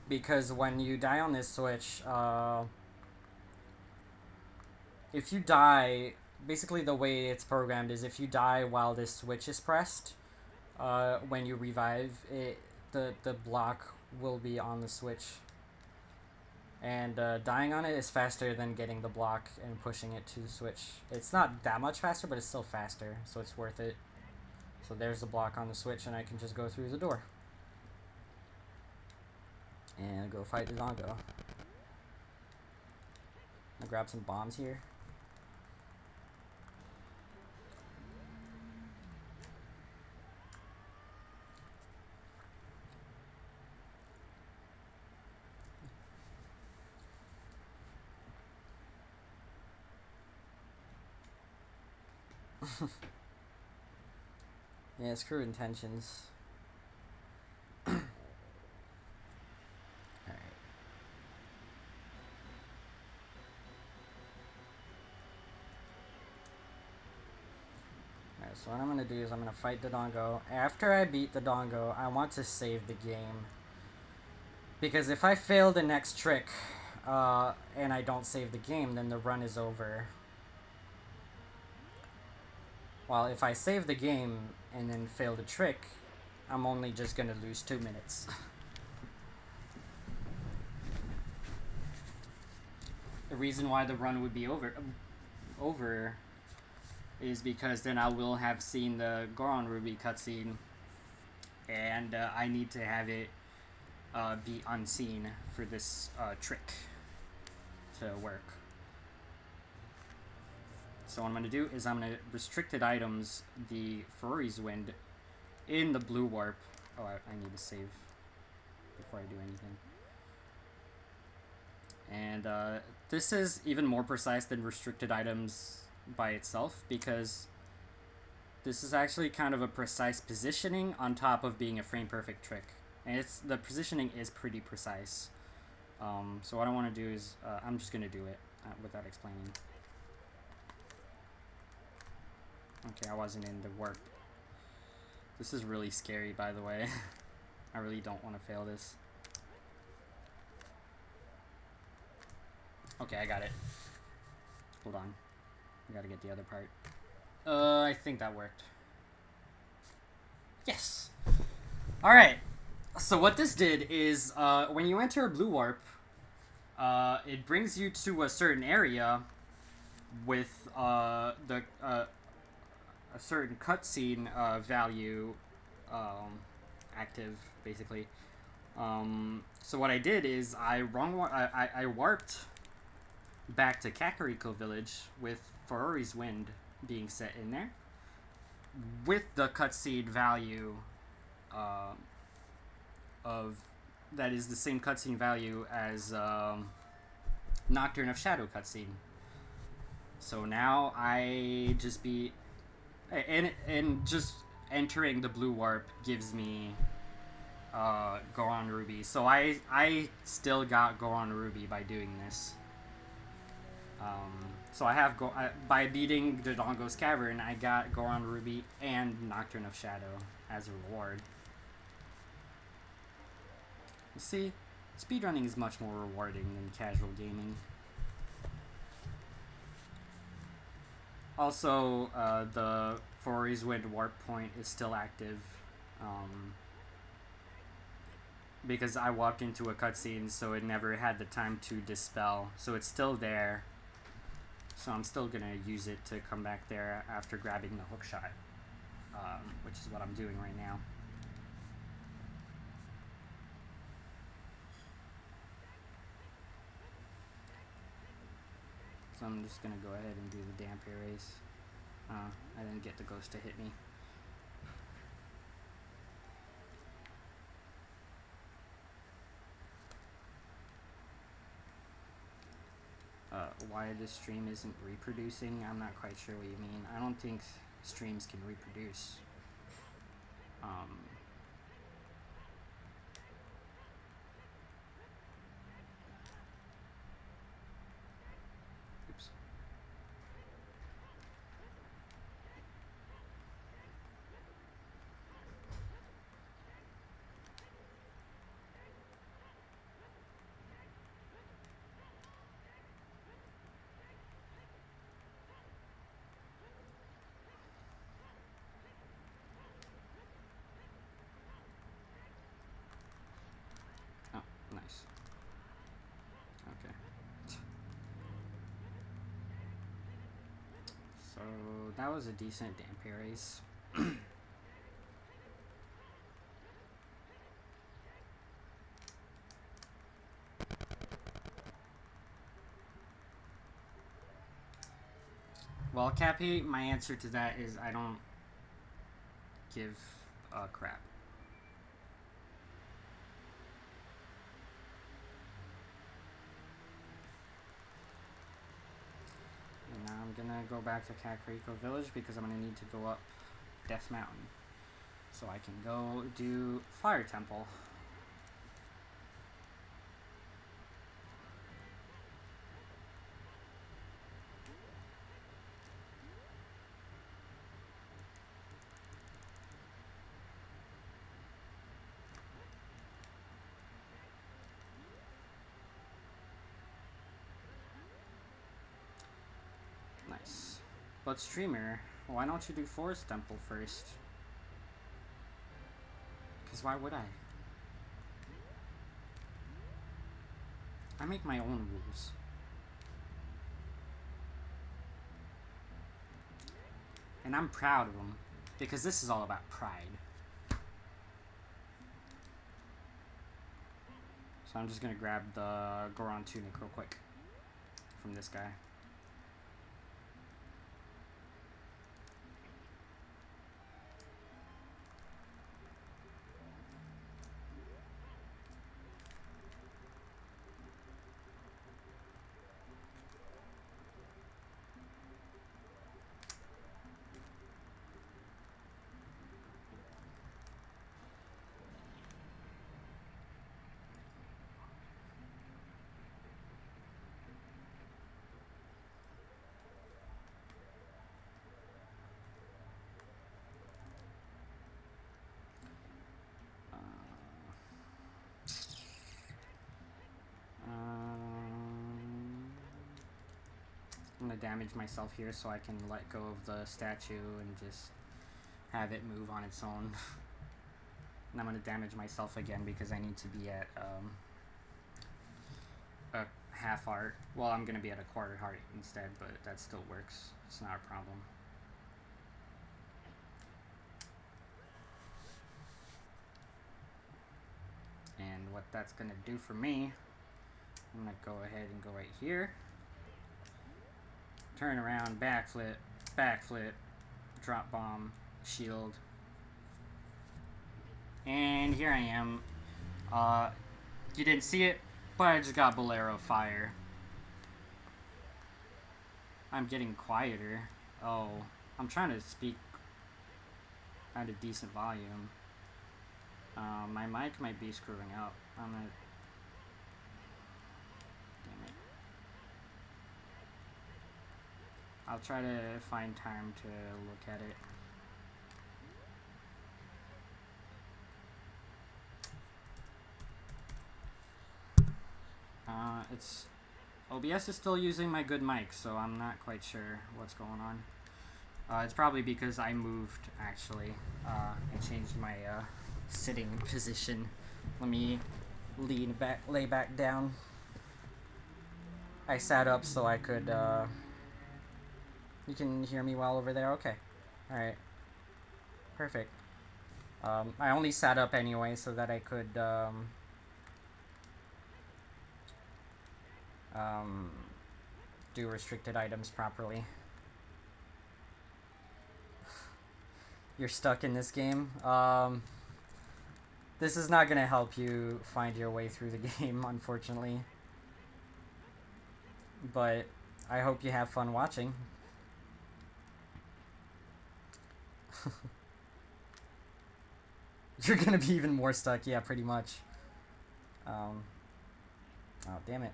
Because when you die on this switch, if you die, basically the way it's programmed is if you die while this switch is pressed, when you revive, the block will be on the switch. And dying on it is faster than getting the block and pushing it to the switch. It's not that much faster, but it's still faster, so it's worth it. So there's the block on the switch, and I can just go through the door. And go fight the Dodongo. I'll grab some bombs here. Yeah, screw intentions. Alright. Alright, so what I'm gonna do is I'm gonna fight Dodongo. After I beat Dodongo, I want to save the game. Because if I fail the next trick, and I don't save the game, then the run is over. While if I save the game and then fail the trick, I'm only just gonna lose 2 minutes. The reason why the run would be over is because then I will have seen the Goron Ruby cutscene, and I need to have it be unseen for this trick to work. So what I'm going to do is I'm going to restricted items the Ferrari's Wind in the blue warp. Oh, I need to save before I do anything. And this is even more precise than restricted items by itself, because this is actually kind of a precise positioning on top of being a frame perfect trick. And the positioning is pretty precise. So what I want to do is I'm just going to do it without explaining. Okay, I wasn't in the warp. This is really scary, by the way. I really don't want to fail this. Okay, I got it. Hold on. I gotta get the other part. I think that worked. Yes! Alright. So what this did is, when you enter a blue warp, it brings you to a certain area with a certain cutscene value active, basically. So what I did is I warped back to Kakariko Village with Ferrari's Wind being set in there, with the cutscene value of that is the same cutscene value as Nocturne of Shadow cutscene. So now I just beat, and just entering the blue warp gives me Goron Ruby. So I still got Goron Ruby by doing this. So I have by beating Dodongo's Cavern, I got Goron Ruby and Nocturne of Shadow as a reward. See, speedrunning is much more rewarding than casual gaming. Also, the Fozzy's Wind warp point is still active. Because I walked into a cutscene, so it never had the time to dispel. So it's still there. So I'm still gonna use it to come back there after grabbing the hook shot, which is what I'm doing right now. So I'm just gonna go ahead and do the damp erase. I didn't get the ghost to hit me. Why the stream isn't reproducing, I'm not quite sure what you mean. I don't think streams can reproduce. Oops. Oh, nice. Okay. So that was a decent damp erase. Well, Cappy, my answer to that is I don't give a crap. And now I'm gonna go back to Kakariko Village because I'm gonna need to go up Death Mountain. So I can go do Fire Temple. Nice. But streamer, why don't you do Forest Temple first? Because why would I? I make my own rules. And I'm proud of them. Because this is all about pride. So I'm just gonna grab the Goron Tunic real quick. From this guy. I'm gonna damage myself here so I can let go of the statue and just have it move on its own. And I'm gonna damage myself again because I need to be at a half heart. Well, I'm gonna be at a quarter heart instead, but that still works. It's not a problem. And what that's gonna do for me, I'm gonna go ahead and go right here. Turn around, backflip, backflip, drop bomb, shield. And here I am. You didn't see it, but I just got Bolero Fire. I'm getting quieter. Oh, I'm trying to speak at a decent volume. My mic might be screwing up. I'm gonna... Damn it. I'll try to find time to look at it. it's OBS is still using my good mic, so I'm not quite sure what's going on. It's probably because I moved, actually, and changed my sitting position. Let me lay back down. I sat up so I could, you can hear me well over there? Okay. Alright. Perfect. I only sat up anyway so that I could, do restricted items properly. You're stuck in this game. This is not gonna help you find your way through the game, unfortunately. But I hope you have fun watching. You're gonna be even more stuck, yeah, pretty much. Oh, damn it.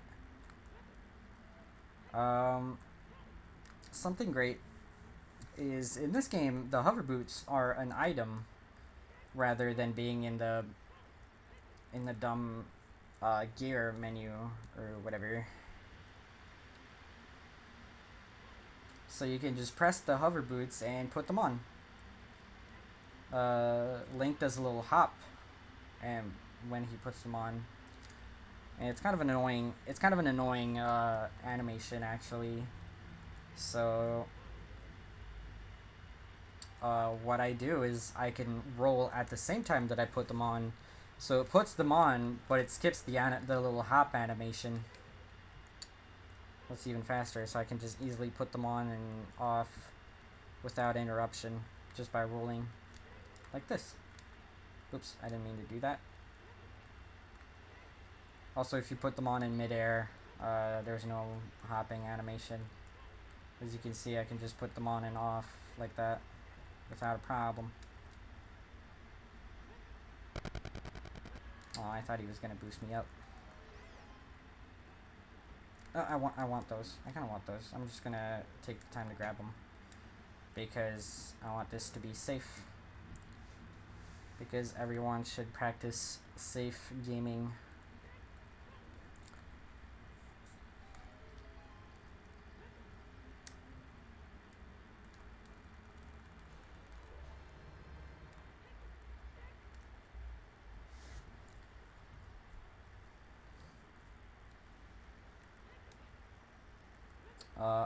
Something great is in this game, the hover boots are an item rather than being in the dumb gear menu or whatever. So you can just press the hover boots and put them on. Link does a little hop, and when he puts them on, and it's kind of an annoying animation actually. So what I do is I can roll at the same time that I put them on, so it puts them on, but it skips the little hop animation. That's even faster, so I can just easily put them on and off without interruption just by rolling like this. Oops, I didn't mean to do that. Also, if you put them on in midair, there's no hopping animation. As you can see, I can just put them on and off like that without a problem. Oh, I thought he was gonna boost me up. I want those. I kind of want those. I'm just gonna take the time to grab them because I want this to be safe. Because everyone should practice safe gaming.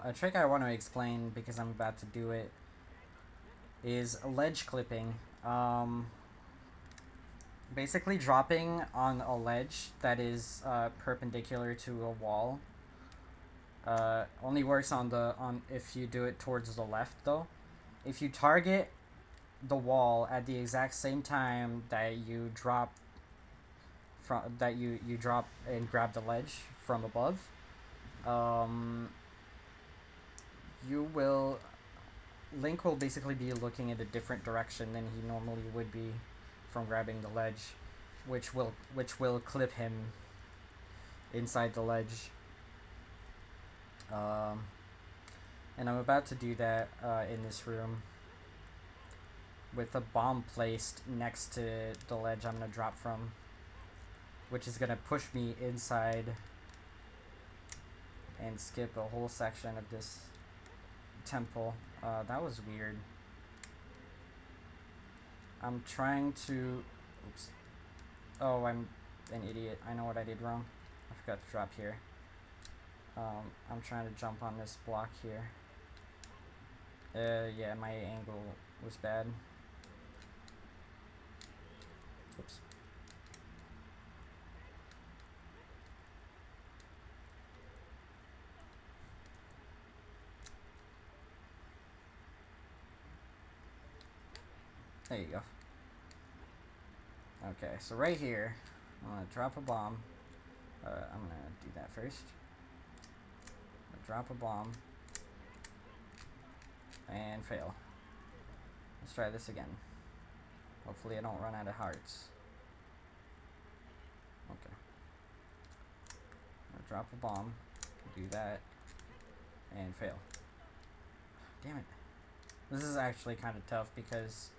A trick I want to explain, because I'm about to do it, is ledge clipping. Basically dropping on a ledge that is perpendicular to a wall. Only works on if you do it towards the left though. If you target the wall at the exact same time that you drop you drop and grab the ledge from above, Link will basically be looking in a different direction than he normally would be from grabbing the ledge, which will clip him inside the ledge. And I'm about to do that in this room with a bomb placed next to the ledge I'm gonna drop from, which is gonna push me inside and skip a whole section of this temple. That was weird. I'm trying to... Oops. Oh, I'm an idiot. I know what I did wrong. I forgot to drop here. I'm trying to jump on this block here. Yeah, my angle was bad. Oops. There you go. Okay, so right here, I'm gonna drop a bomb. I'm gonna do that first. Drop a bomb. And fail. Let's try this again. Hopefully I don't run out of hearts. Okay. I'm gonna drop a bomb. Do that. And fail. Damn it. This is actually kind of tough because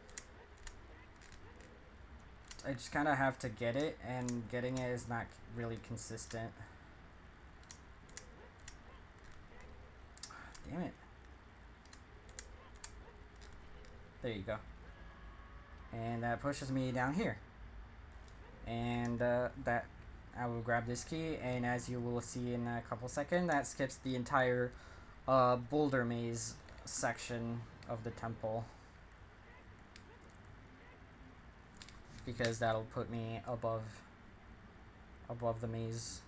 I just kind of have to get it, and getting it is not really consistent. There you go. And that pushes me down here. And that I will grab this key, and as you will see in a couple seconds, that skips the entire boulder maze section of the temple. Because that'll put me above the maze.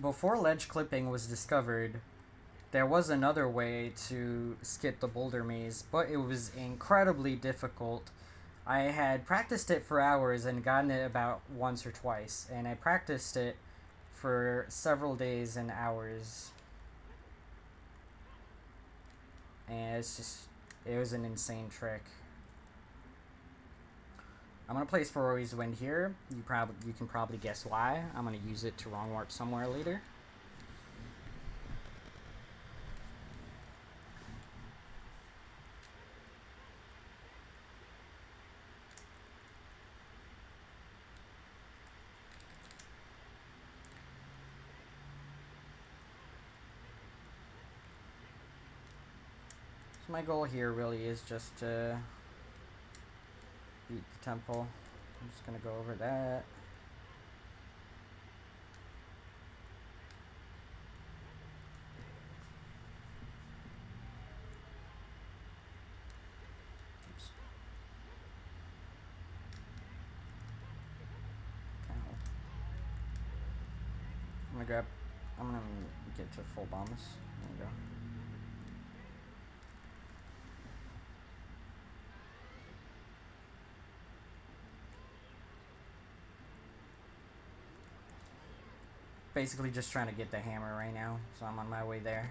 Before ledge clipping was discovered, there was another way to skip the boulder maze, but it was incredibly difficult. I had practiced it for hours and gotten it about once or twice, and I practiced it for several days and hours. And it was an insane trick. I'm gonna place Fozzy's Wind here. You can probably guess why. I'm gonna use it to wrong warp somewhere later. So my goal here really is just to beat the temple. I'm just gonna go over that. Oops. Ow. I'm gonna get to full bombs. There we go. Basically just trying to get the hammer right now, so I'm on my way there.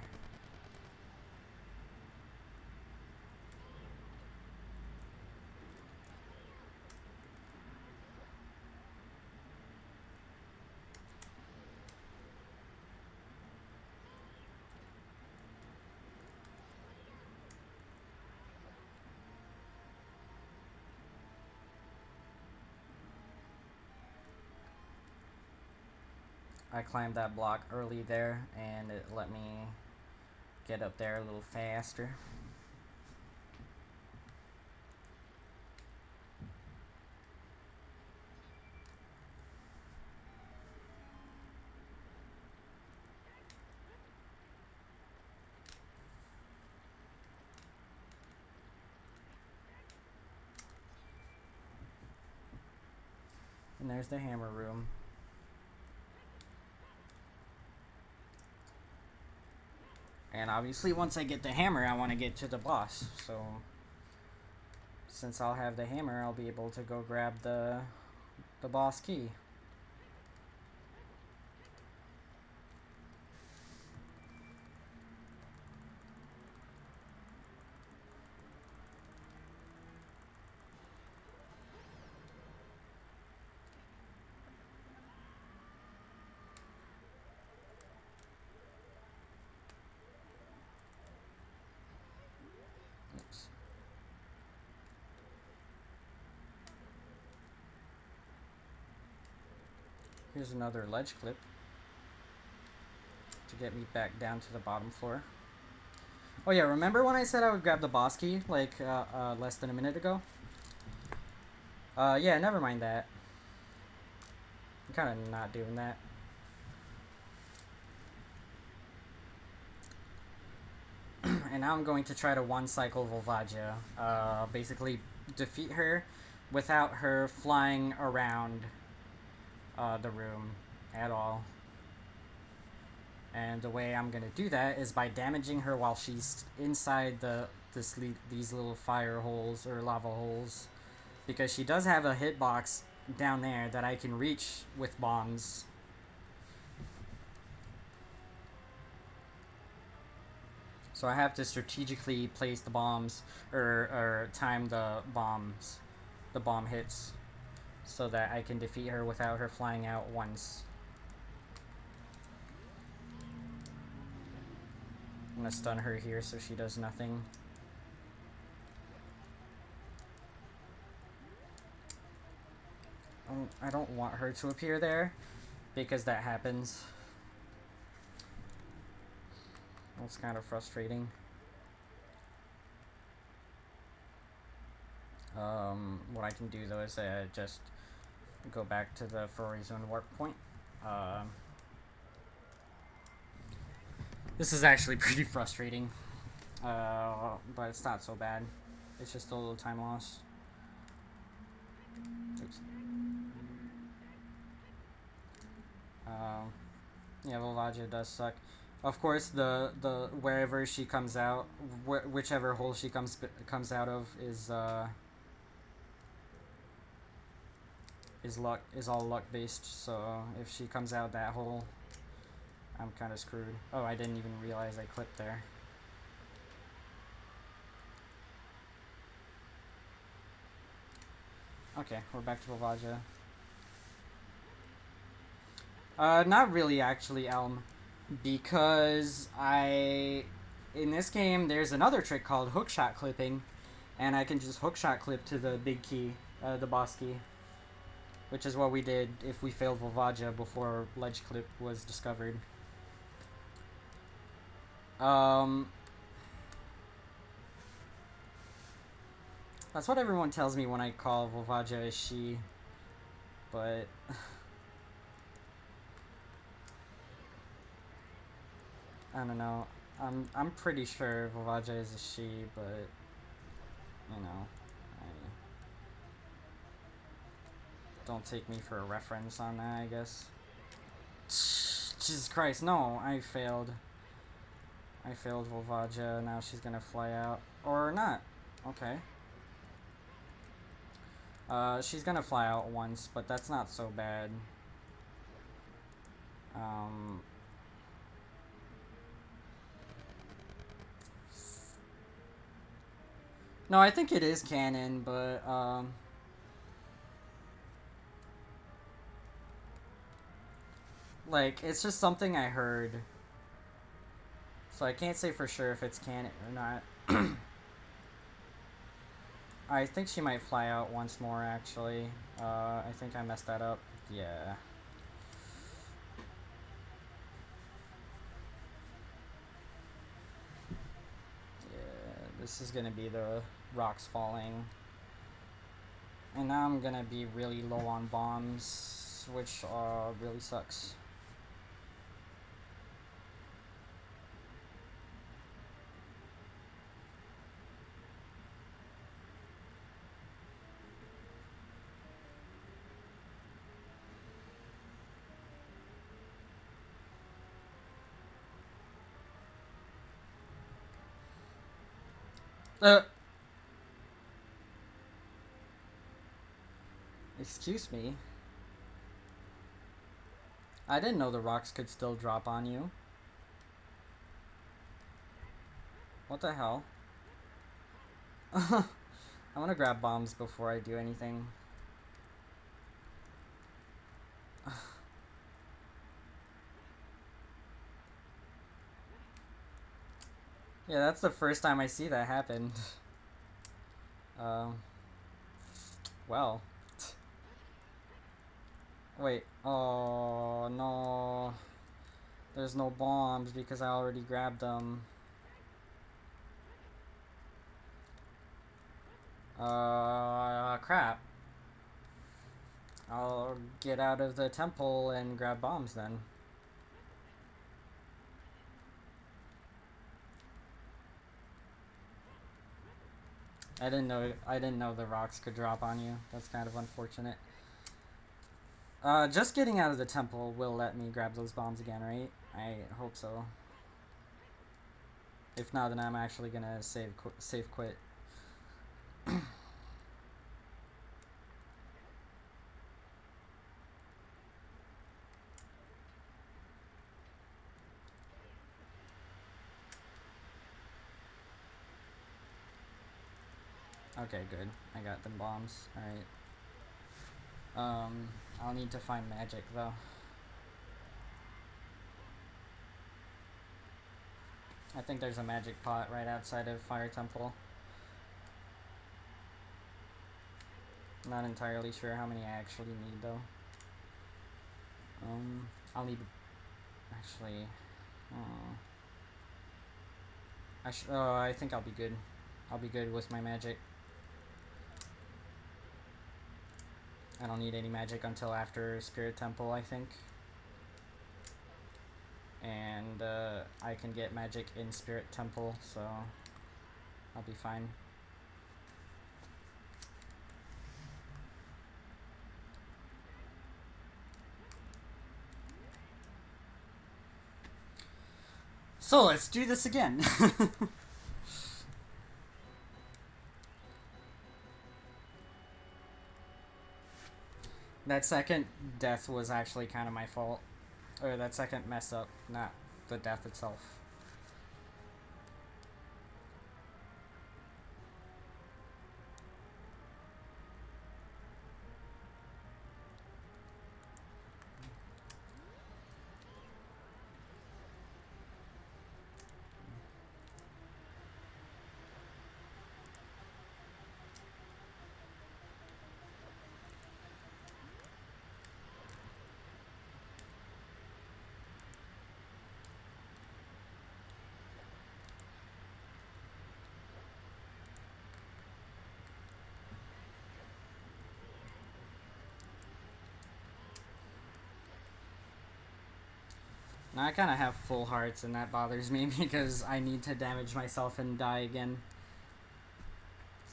I climbed that block early there, and it let me get up there a little faster. And there's the hammer room. And obviously once I get the hammer, I want to get to the boss. So since I'll have the hammer, I'll be able to go grab the boss key. Oops. Here's another ledge clip to get me back down to the bottom floor. Oh yeah, remember when I said I would grab the boss key like less than a minute ago? Yeah, never mind that. I'm kind of not doing that. And now I'm going to try to one-cycle Volvagia. Basically defeat her without her flying around the room at all. And the way I'm going to do that is by damaging her while she's inside these little fire holes or lava holes. Because she does have a hitbox down there that I can reach with bombs. So I have to strategically place the bombs, or time the bomb hits, so that I can defeat her without her flying out once. I'm gonna stun her here so she does nothing. I don't want her to appear there, because that happens. That's kind of frustrating. What I can do though is just go back to the Furry Zone warp point. This is actually pretty frustrating, but it's not so bad. It's just a little time loss. Oops. Yeah, Volvagia does suck. Of course, the wherever she comes out, whichever hole she comes out of is all luck based. So if she comes out that hole, I'm kind of screwed. Oh, I didn't even realize I clipped there. Okay, we're back to Volvagia. Not really, actually, Elm, because in this game, there's another trick called hookshot clipping, and I can just hookshot clip to the big key, the boss key, which is what we did if we failed Volvagia before ledge clip was discovered. That's what everyone tells me when I call Volvagia a she, but I don't know. I'm pretty sure Volvagia is a she, but you know, don't take me for a reference on that, I guess. Jesus Christ, no, I failed. I failed Volvagia, now she's gonna fly out. Or not. Okay. She's gonna fly out once, but that's not so bad. No, I think it is canon, but, like, it's just something I heard. So I can't say for sure if it's canon or not. I think she might fly out once more, actually. I think I messed that up. Yeah. This is gonna be the rocks falling. And now I'm gonna be really low on bombs, which really sucks. Excuse me. I didn't know the rocks could still drop on you. What the hell? I want to grab bombs before I do anything. Yeah, that's the first time I see that happen. Well. Wait. Oh, no. There's no bombs because I already grabbed them. Crap. I'll get out of the temple and grab bombs then. I didn't know the rocks could drop on you. That's kind of unfortunate. Just getting out of the temple will let me grab those bombs again, right? I hope so. If not, then I'm actually gonna save quit. Okay, good. I got the bombs. Alright. I'll need to find magic, though. I think there's a magic pot right outside of Fire Temple. Not entirely sure how many I actually need, though. I'll need... Actually... I think I'll be good. I'll be good with my magic. I don't need any magic until after Spirit Temple, I think. And I can get magic in Spirit Temple, so I'll be fine. So let's do this again. That second death was actually kind of my fault. Or that second mess up, not the death itself. Now I kind of have full hearts, and that bothers me because I need to damage myself and die again.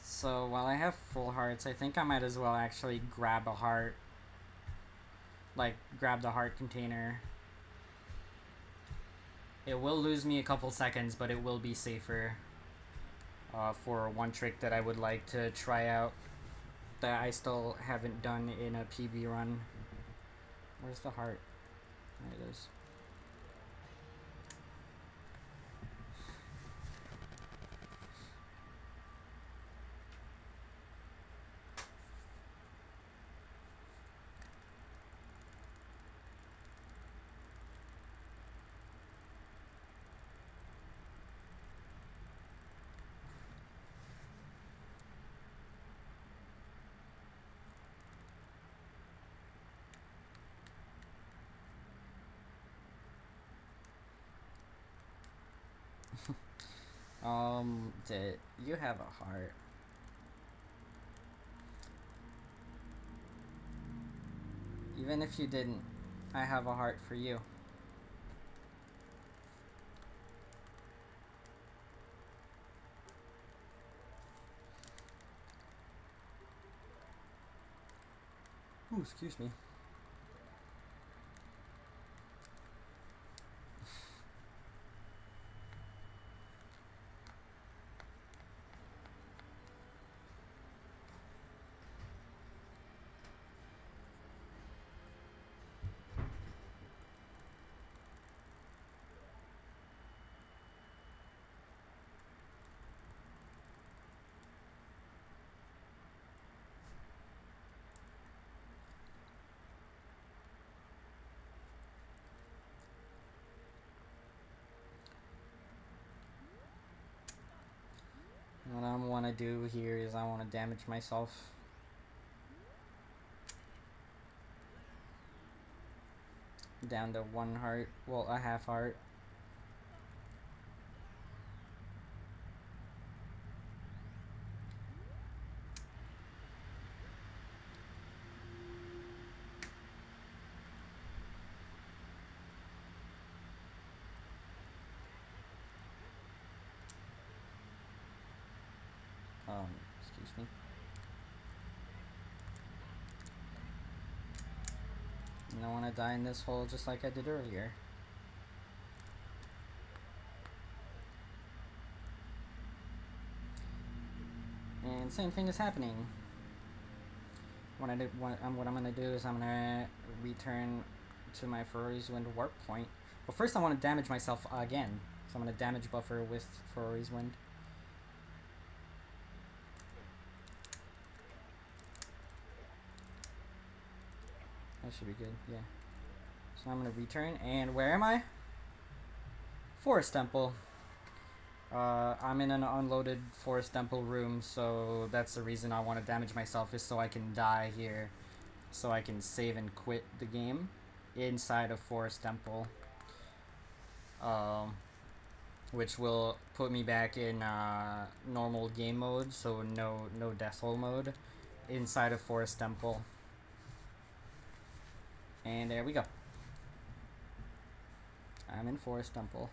So while I have full hearts, I think I might as well actually grab a heart. Like, grab the heart container. It will lose me a couple seconds, but it will be safer for one trick that I would like to try out that I still haven't done in a PB run. Where's the heart? There it is. Did you have a heart? Even if you didn't, I have a heart for you. Ooh, excuse me. What I want to do here is I want to damage myself. Down to one heart, well, a half heart. Excuse me. And I want to die in this hole just like I did earlier. And same thing is happening. What I'm gonna do is I'm gonna return to my Ferrari's Wind warp point. But first I want to damage myself again. So I'm gonna damage buffer with Ferrari's Wind. That should be good, yeah. So I'm gonna return, and where am I? Forest Temple. I'm in an unloaded Forest Temple room, so that's the reason I want to damage myself, is so I can die here. So I can save and quit the game. inside of Forest Temple, which will put me back in normal game mode, so no Death Hole mode, inside of Forest Temple. And there we go. I'm in Forest Temple.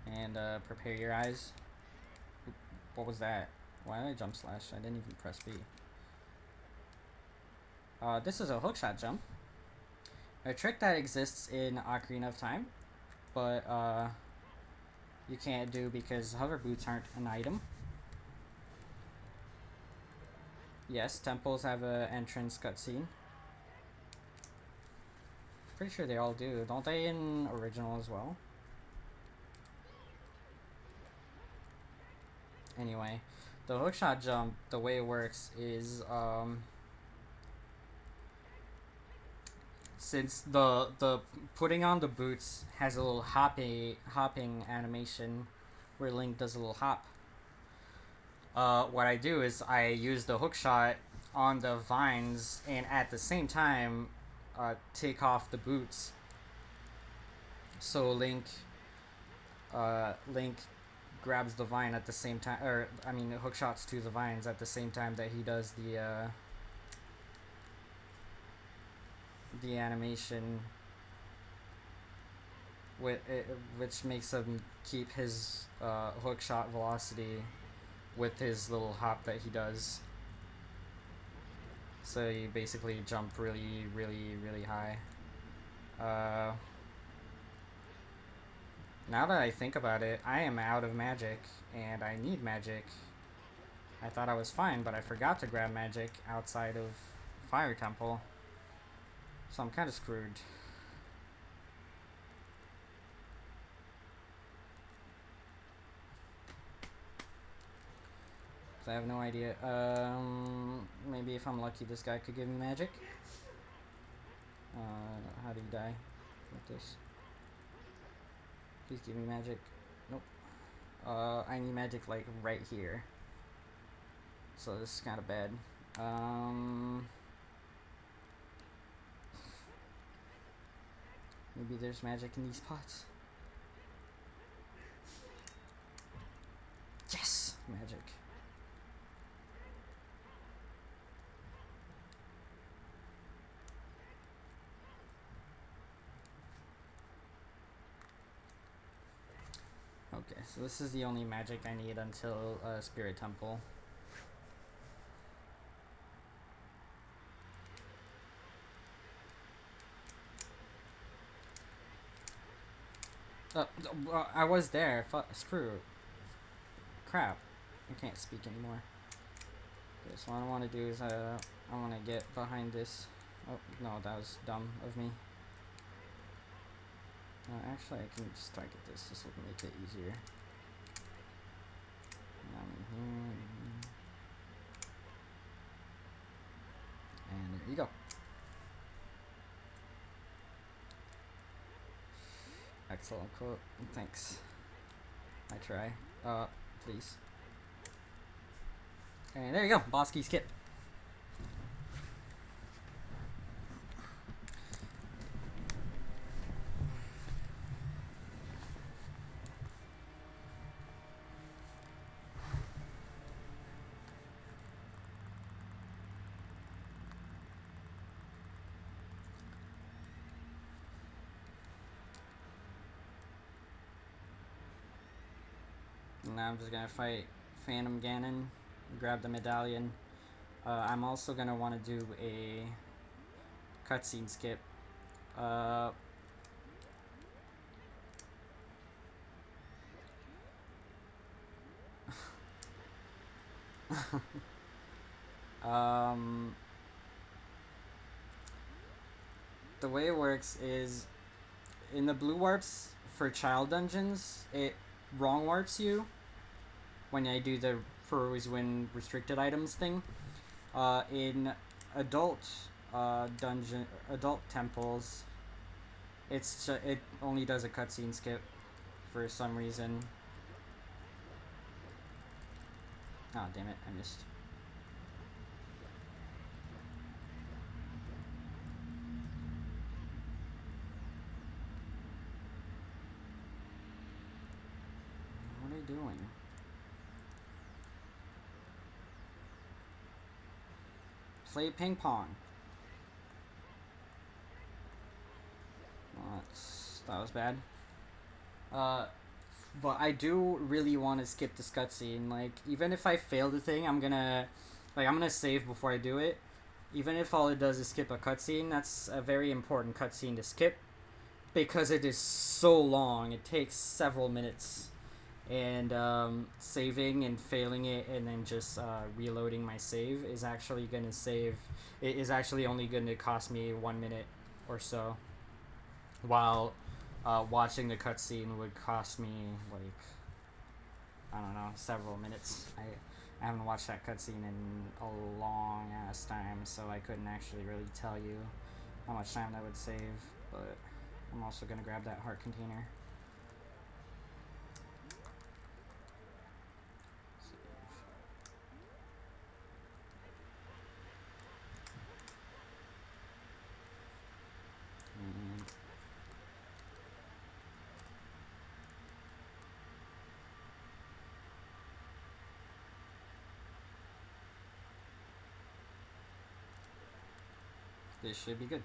And prepare your eyes. What was that? Why did I jump slash? I didn't even press B. This is a hookshot jump. A trick that exists in Ocarina of Time, but you can't do because hover boots aren't an item. Yes, temples have an entrance cutscene. Pretty sure they all do. Don't they in original as well? Anyway, the hookshot jump, the way it works is since the putting on the boots has a little hopping animation where Link does a little hop. What I do is I use the hookshot on the vines and at the same time take off the boots. So Link grabs the vine at the same time, or I mean hookshots to the vines at the same time that he does the animation, which makes him keep his hookshot velocity with his little hop that he does. So you basically jump really, really, really high. Now that I think about it, I am out of magic, and I need magic. I thought I was fine, but I forgot to grab magic outside of Fire Temple. So I'm kind of screwed. So I have no idea. Maybe if I'm lucky, this guy could give me magic. How do you die with this? Please give me magic. Nope. I need magic like right here. So this is kind of bad. Maybe there's magic in these pots. Yes! Magic. Okay, so this is the only magic I need until Spirit Temple. I was there. Screw. Crap. I can't speak anymore. Okay, so what I want to do is I want to get behind this. Oh, no, that was dumb of me. Actually, I can just target this. This will make it easier. And there you go. Excellent quote. Thanks. I try. Please. And there you go. Boss key skip. Now I'm just gonna fight Phantom Ganon, grab the medallion. I'm also gonna want to do a cutscene skip. The way it works is in the blue warps for child dungeons, it wrong warps you when I do the for always win restricted items thing. In adult adult temples, it only does a cutscene skip for some reason. Oh damn it, I missed. What are they doing? Play ping pong. Well, that was bad. But I do really want to skip this cutscene. Like, even if I fail the thing, I'm gonna save before I do it. Even if all it does is skip a cutscene, that's a very important cutscene to skip because it is so long. It takes several minutes, and saving and failing it, and then just reloading my save is actually gonna save. It is actually only going to cost me 1 minute or so, while watching the cutscene would cost me like, I don't know, several minutes. I haven't watched that cutscene in a long ass time, so I couldn't actually really tell you how much time that would save. But I'm also gonna grab that heart container. And this should be good.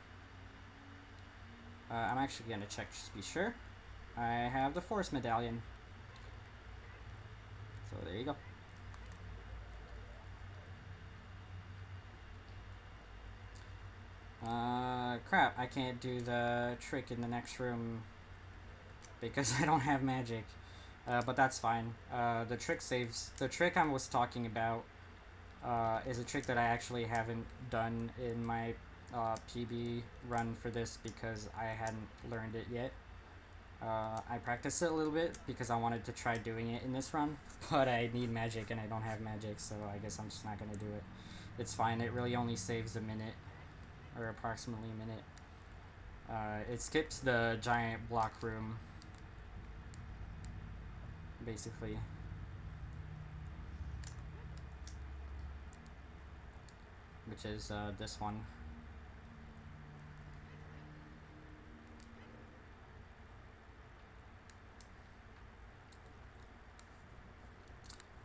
I'm actually gonna check just to be sure. I have the Force Medallion. So there you go. Crap, I can't do the trick in the next room because I don't have magic. But that's fine. The trick saves. The trick I was talking about is a trick that I actually haven't done in my PB run for this because I hadn't learned it yet. I practiced it a little bit because I wanted to try doing it in this run, but I need magic and I don't have magic, so I guess I'm just not going to do it. It's fine, it really only saves a minute, or approximately a minute. It skips the giant block room, basically. Which is this one.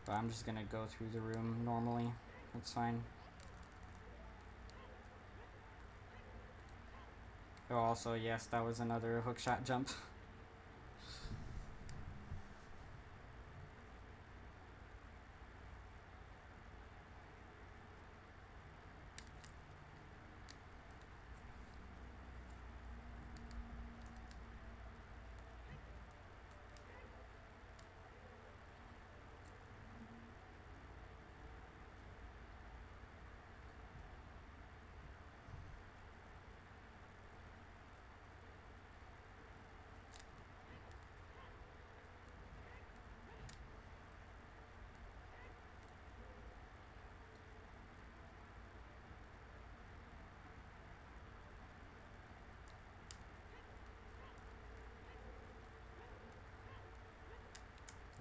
But I'm just gonna go through the room normally. That's fine. Oh, also, yes, that was another hookshot jump.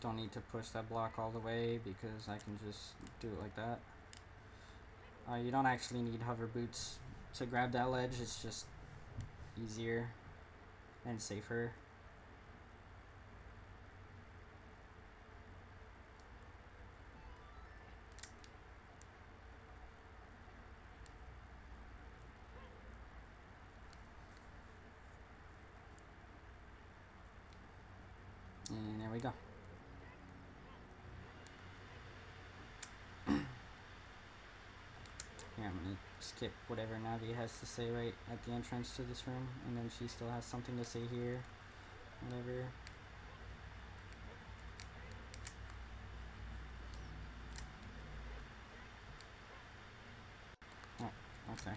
Don't need to push that block all the way because I can just do it like that. You don't actually need hover boots to grab that ledge, it's just easier and safer. And there we go. Yeah, I'm gonna skip whatever Navi has to say right at the entrance to this room, and then she still has something to say here. Whatever. Oh, okay.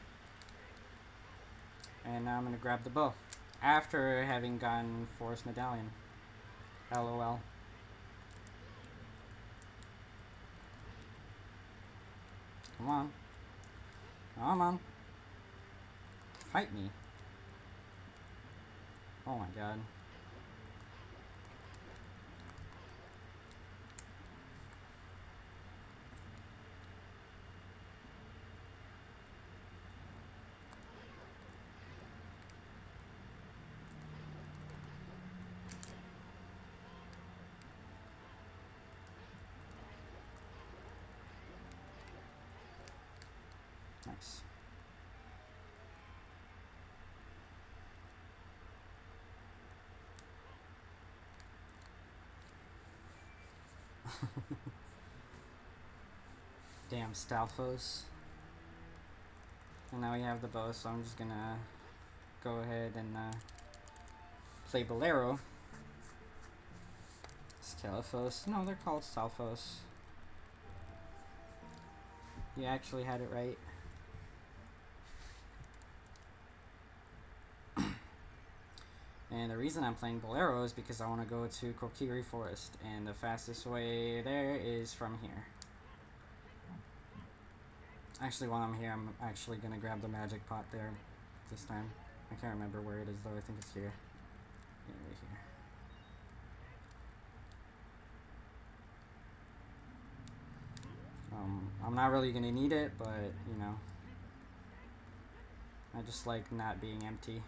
And now I'm gonna grab the bow. After having gotten Force Medallion. LOL. Come on. Come on. Fight me. Oh my god. Nice. Damn Stalfos. And now we have the bow, so I'm just gonna go ahead and play Bolero. Stalfos. No, they're called Stalfos. You actually had it right. And the reason I'm playing Bolero is because I want to go to Kokiri Forest, and the fastest way there is from here. Actually, while I'm here, I'm actually going to grab the magic pot there this time. I can't remember where it is, though. I think it's here. Yeah, right here. I'm not really going to need it, but, you know. I just like not being empty.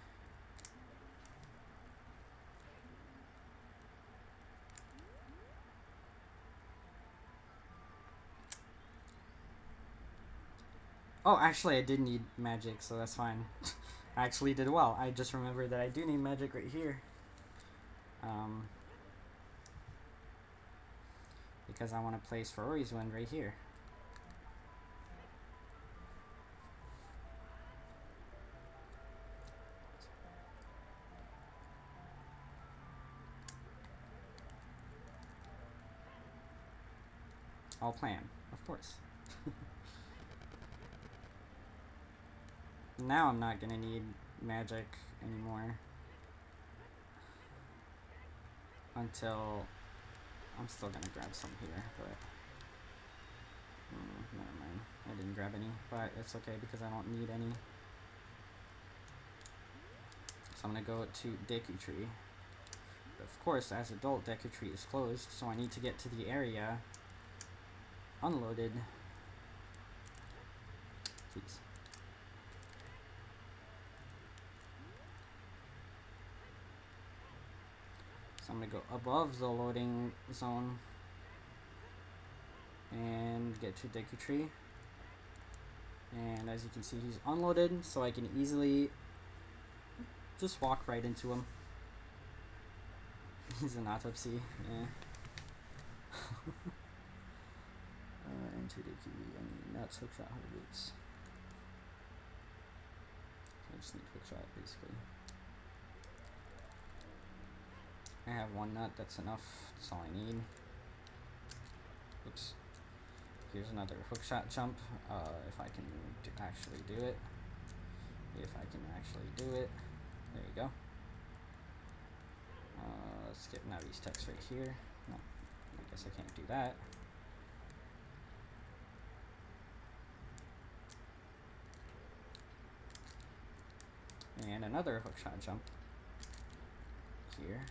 Oh, actually, I did need magic, so that's fine. I actually did well. I just remembered that I do need magic right here. Because I want to place Ferori's Wind right here. I'll plan, of course. Now I'm not gonna need magic anymore. Until... I'm still gonna grab some here, but... never mind. I didn't grab any, but it's okay because I don't need any. So I'm gonna go to Deku Tree. But of course, as adult, Deku Tree is closed, so I need to get to the area unloaded. Please. So I'm gonna go above the loading zone and get to Deku Tree. And as you can see, he's unloaded, so I can easily just walk right into him. He's an autopsy, yeah. Into the key, I need nuts, hookshot, hard boots. I just need hookshot, basically. I have one nut, that's enough, that's all I need. Oops. Here's another hookshot jump, if I can actually do it. If I can actually do it. There you go. Let's get Navi's text right here. No, I guess I can't do that. And another hookshot jump here.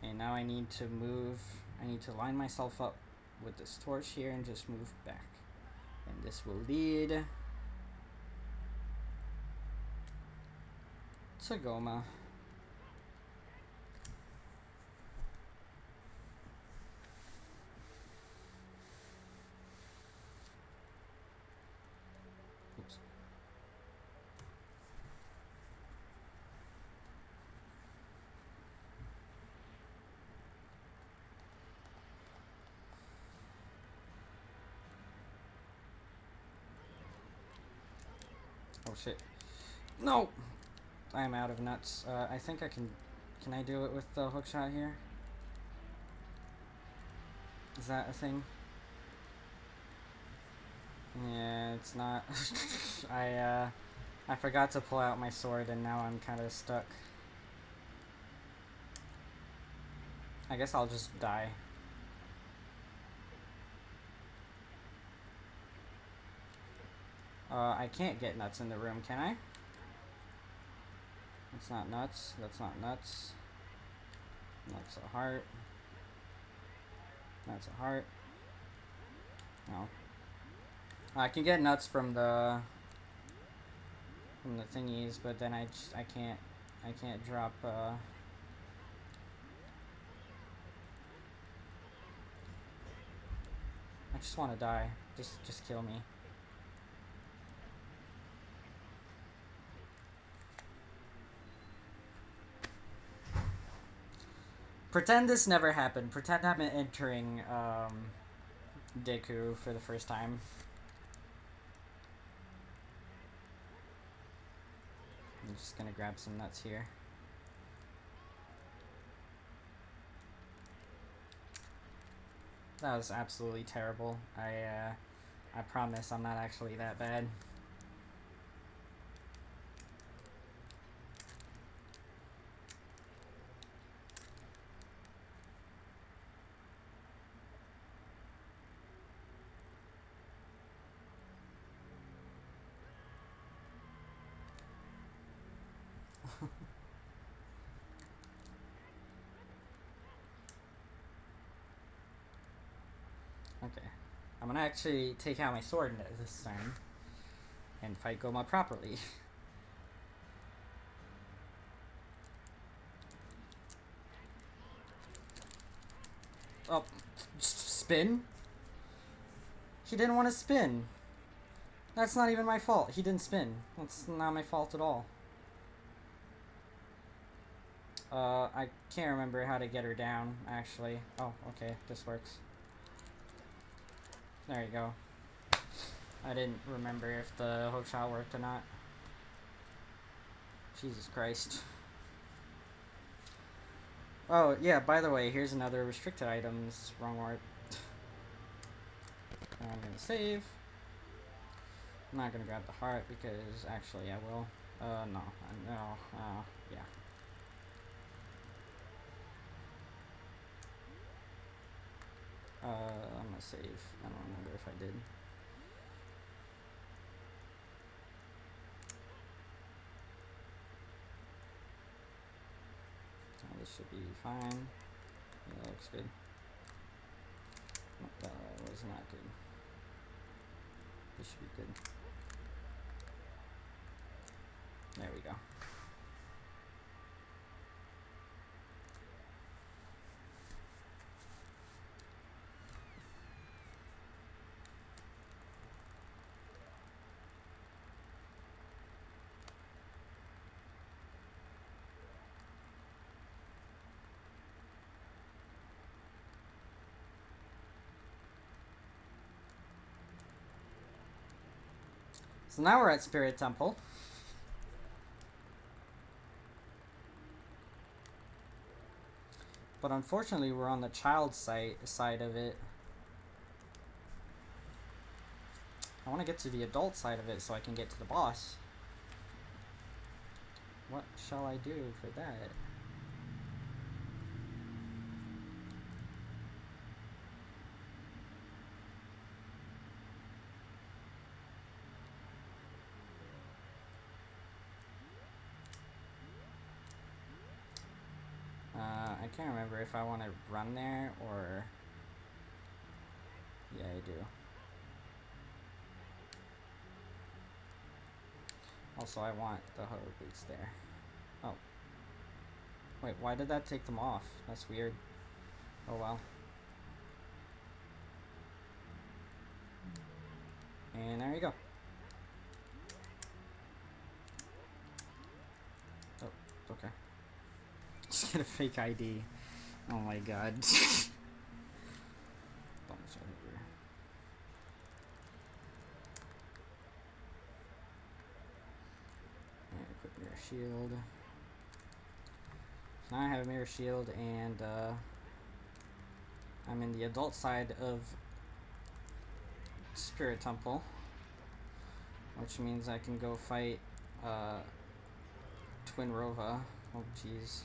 And now I need to move, I need to line myself up with this torch here and just move back. And this will lead to Goma. Oops. Oh shit. No! I am out of nuts. I think I can I do it with the hookshot here? Is that a thing? Yeah, it's not. I forgot to pull out my sword and now I'm kind of stuck. I guess I'll just die. I can't get nuts in the room, can I? That's not nuts. That's not nuts. That's a heart. That's a heart. No. I can get nuts from the thingies, but then I can't drop I just want to die. Just kill me. Pretend this never happened. Pretend I'm entering Deku for the first time. I'm just gonna grab some nuts here. That was absolutely terrible. I promise I'm not actually that bad. Okay. I'm gonna actually take out my sword this time and fight Goma properly. Oh, spin? He didn't want to spin. That's not even my fault. He didn't spin. That's not my fault at all. I can't remember how to get her down, actually. Oh, okay, this works. There you go. I didn't remember if the hook shot worked or not. Jesus Christ. Oh, yeah, by the way, here's another restricted items. Wrong word. I'm gonna save. I'm not gonna grab the heart because actually I will. No. Yeah. I'm gonna save. I don't remember if I did. Oh, this should be fine. Yeah, that looks good. That was not good. This should be good. There we go. So now we're at Spirit Temple. But unfortunately we're on the child side of it. I want to get to the adult side of it so I can get to the boss. What shall I do for that? I can't remember if I want to run there or... Yeah, I do. Also, I want the hover boots there. Oh. Wait, why did that take them off? That's weird. Oh well. And there you go. Oh, okay. Just get a fake ID. Oh my god. Equip mirror shield. So now I have a mirror shield and I'm in the adult side of Spirit Temple, which means I can go fight Twin Rova. Oh jeez.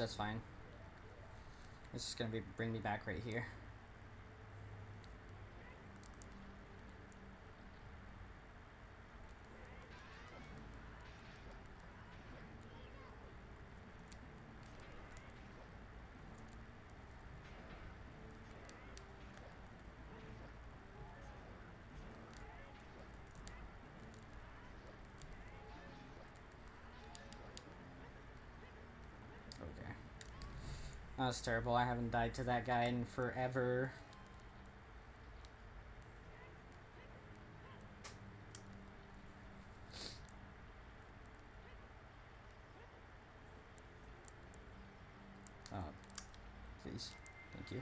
That's fine. It's just gonna bring me back right here. Okay. That was terrible. I haven't died to that guy in forever. Please. Thank you.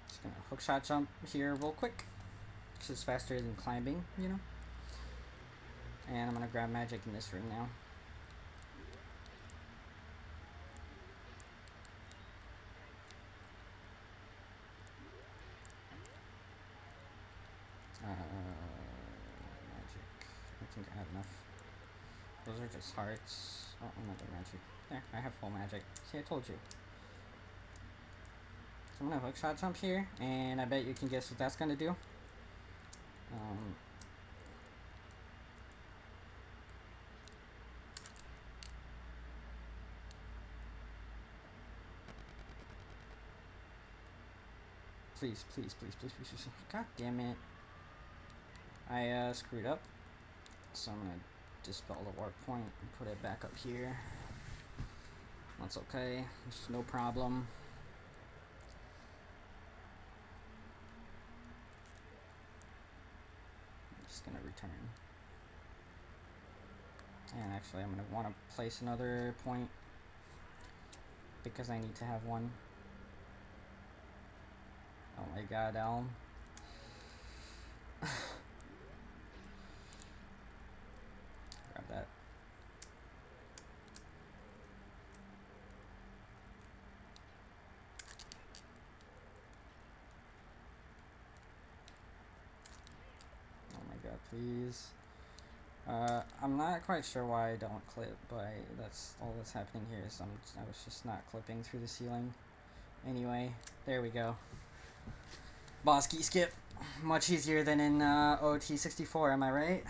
Just gonna hookshot jump here real quick. This is faster than climbing, you know? And I'm gonna grab magic in this room now. Magic. I think I have enough. Those are just hearts. Oh, another magic. There, I have full magic. See, I told you. So I'm gonna hookshot jump here, and I bet you can guess what that's gonna do. Please, please, please, please, please, please. God damn it. I screwed up. So I'm gonna dispel the warp point and put it back up here. That's okay. It's no problem. I'm just gonna return. And actually I'm gonna want to place another point because I need to have one. Oh my god, Elm. Grab that. Oh my god, please. I'm not quite sure why I don't clip, but that's all that's happening here is I was just not clipping through the ceiling. Anyway, there we go. Boss key skip. Much easier than in OT64, am I right?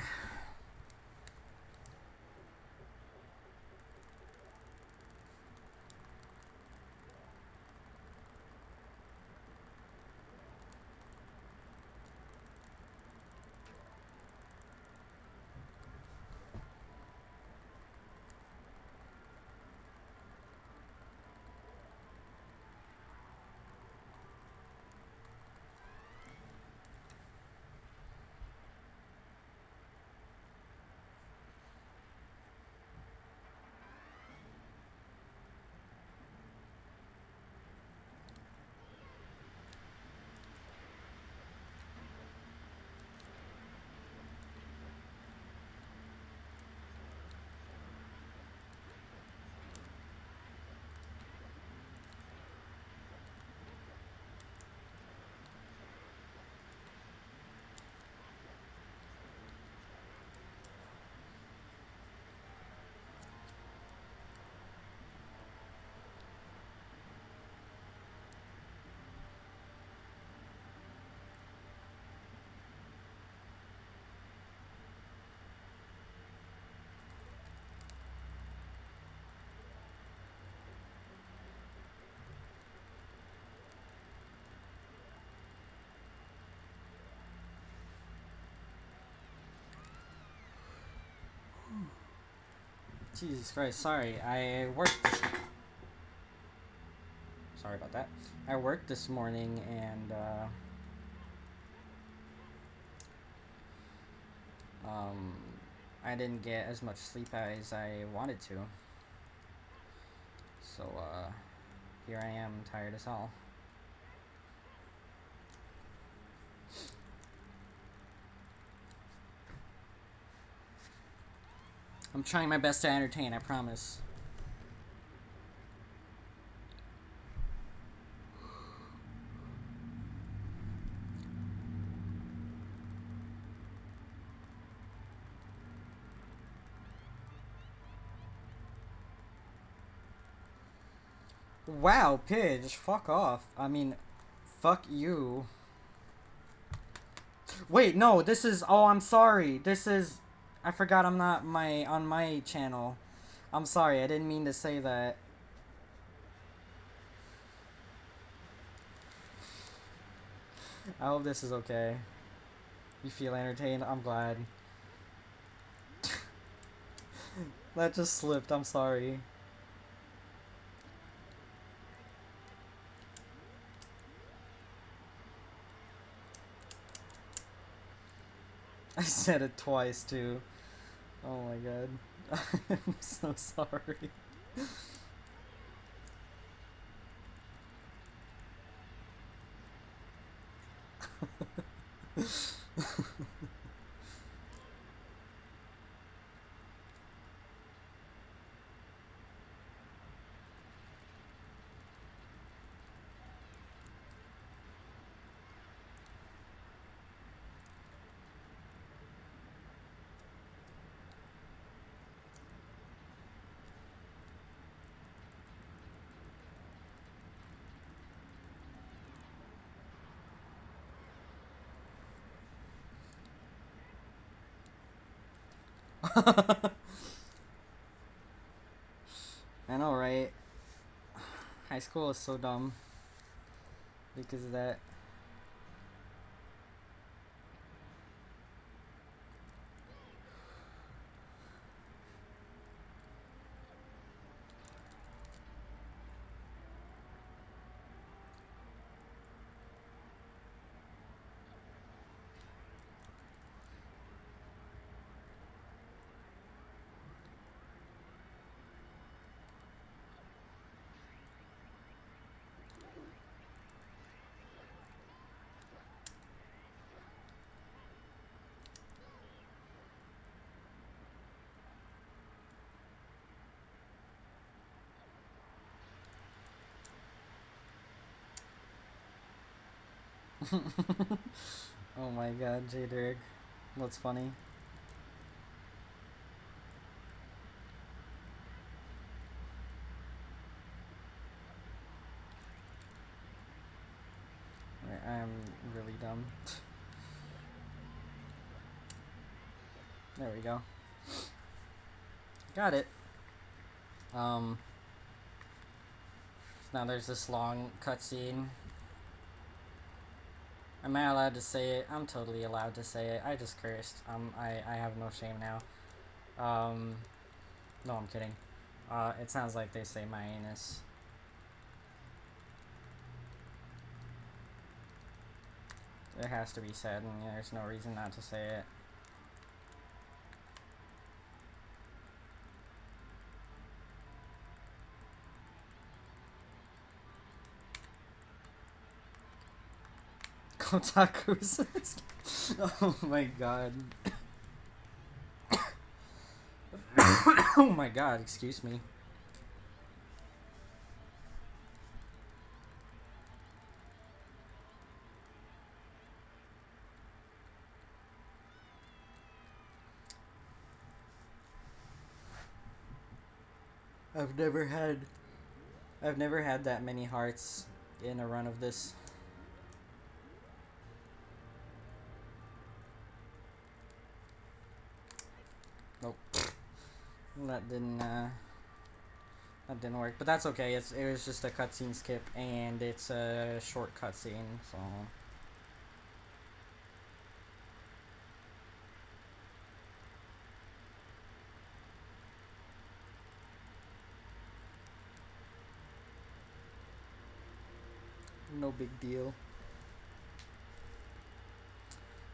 Jesus Christ, sorry. I worked sorry about that. I worked this morning and I didn't get as much sleep as I wanted to. So, here I am, tired as hell. I'm trying my best to entertain, I promise. Wow, Pidge, fuck off. I mean, fuck you. Wait, no, this is. Oh, I'm sorry. This is. I forgot I'm not on my channel. I'm sorry, I didn't mean to say that. I hope this is okay. You feel entertained? I'm glad. That just slipped, I'm sorry. I said it twice too. Oh my god. I'm so sorry. I know, right? High school is so dumb because of that. Oh my god, J Derek. What's funny? I'm really dumb. There we go. Got it. Now there's this long cutscene. Am I allowed to say it? I'm totally allowed to say it. I just cursed. I have no shame now. No, I'm kidding. It sounds like they say my anus. It has to be said, and there's no reason not to say it. Kotaku's. Oh my god. Oh my god, excuse me. I've never had that many hearts in a run of this. Nope. That didn't work, but that's okay. It was just a cutscene skip, and it's a short cutscene, so no big deal.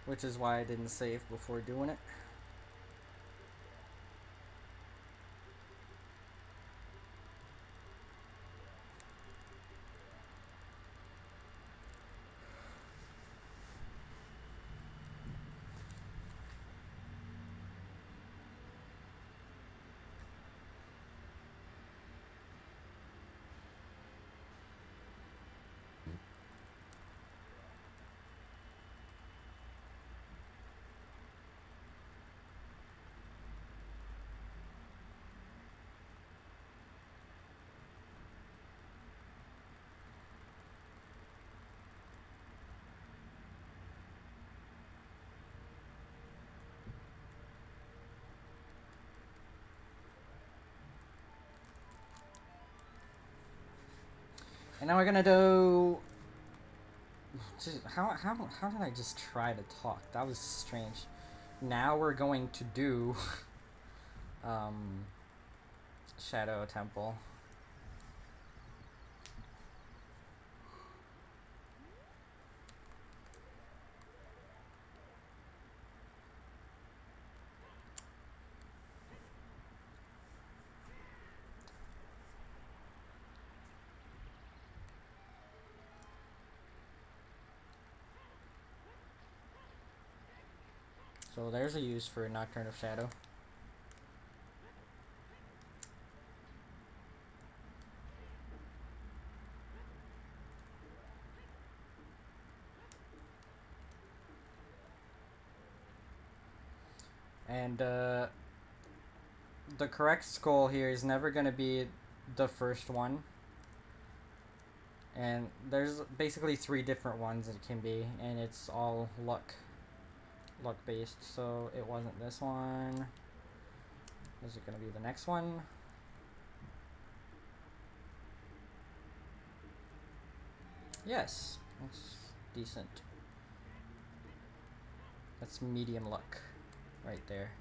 Which is why I didn't save before doing it. And now we're gonna do. Just, how did I just try to talk? That was strange. Now we're going to do Shadow Temple. So there's a use for Nocturne of Shadow. And the correct skull here is never going to be the first one. And there's basically 3 different ones it can be, and it's all luck based. So it wasn't this one. Is it going to be the next one? Yes, that's decent. That's medium luck right there.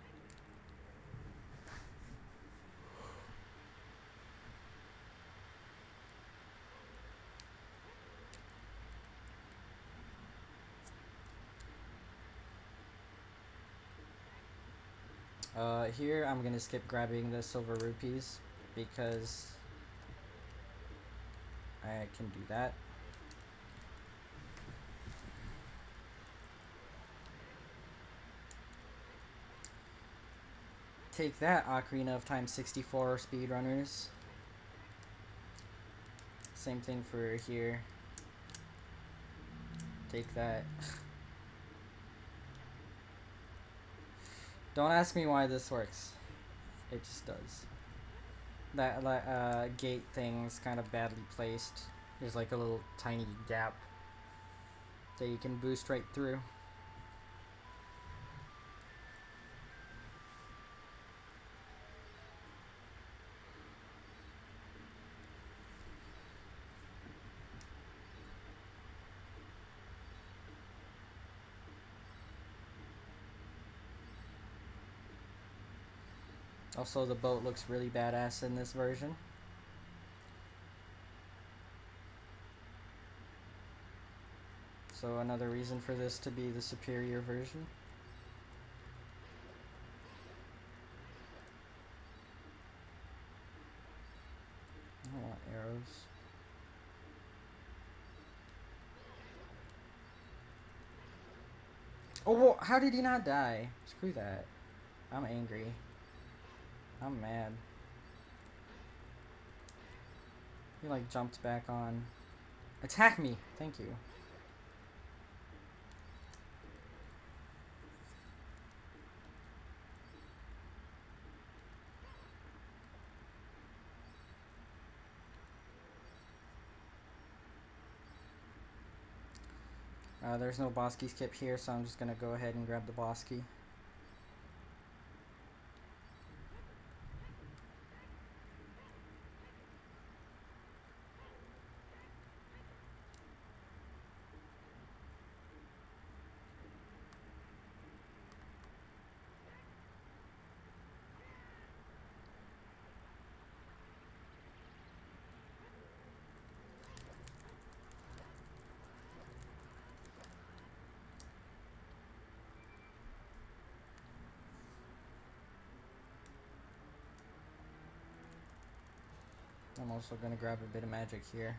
Here I'm gonna skip grabbing the silver rupees because I can do that. Take that, Ocarina of Time 64 speedrunners. Same thing for here. Take that. Don't ask me why this works. It just does. That gate thing's kind of badly placed. There's like a little tiny gap that you can boost right through. Also, the boat looks really badass in this version. So another reason for this to be the superior version. I don't want arrows. Oh, well, how did he not die? Screw that. I'm angry. I'm mad. He like jumped back on. Attack me! Thank you. There's no boss key skip here, so I'm just gonna go ahead and grab the boss key. I'm also gonna grab a bit of magic here,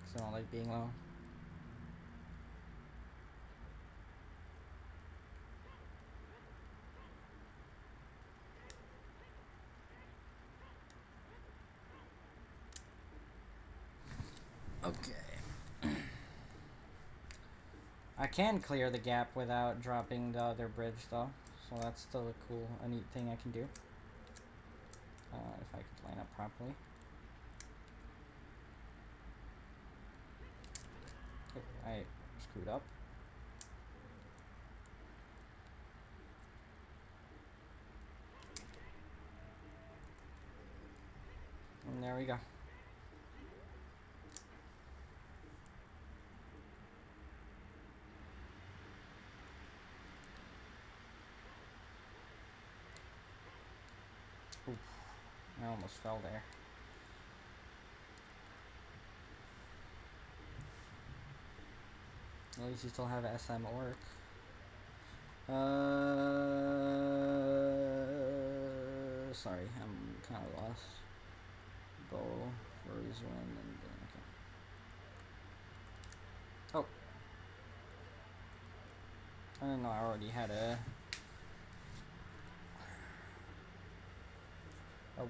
because I don't like being low. Okay. I can clear the gap without dropping the other bridge though, so that's still a neat thing I can do. If I could line up properly. Oh, I screwed up. And there we go. I almost fell there. At least you still have SM Orc. Sorry, I'm kind of lost. Bow, Frozen, and then, okay. Oh. I didn't know I already had a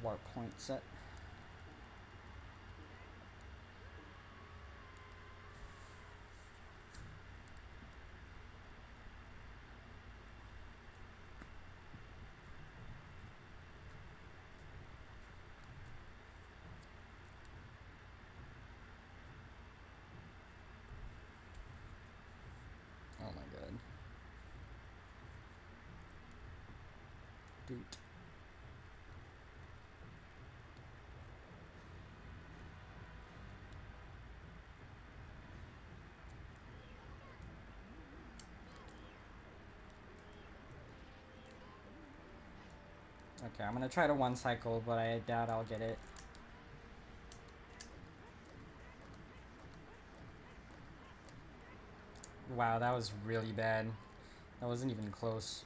warp point set. Oh my god. Dude. Okay, I'm gonna try to one cycle, but I doubt I'll get it. Wow, that was really bad. That wasn't even close.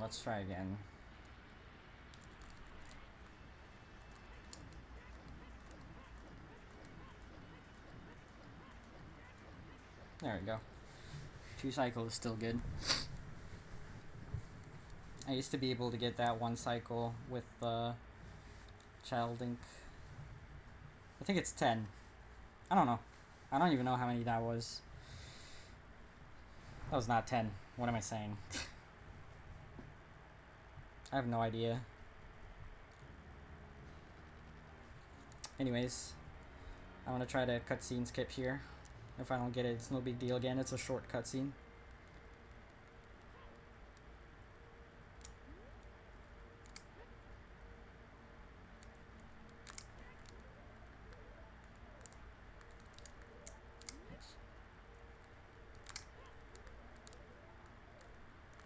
Let's try again. There we go. 2 cycle is still good. I used to be able to get that 1 cycle with Child Ink. I think it's 10. I don't know. I don't even know how many that was. That was not 10. What am I saying? I have no idea. Anyways, I'm gonna try to cutscene skip here. If I don't get it, it's no big deal again. It's a short cutscene.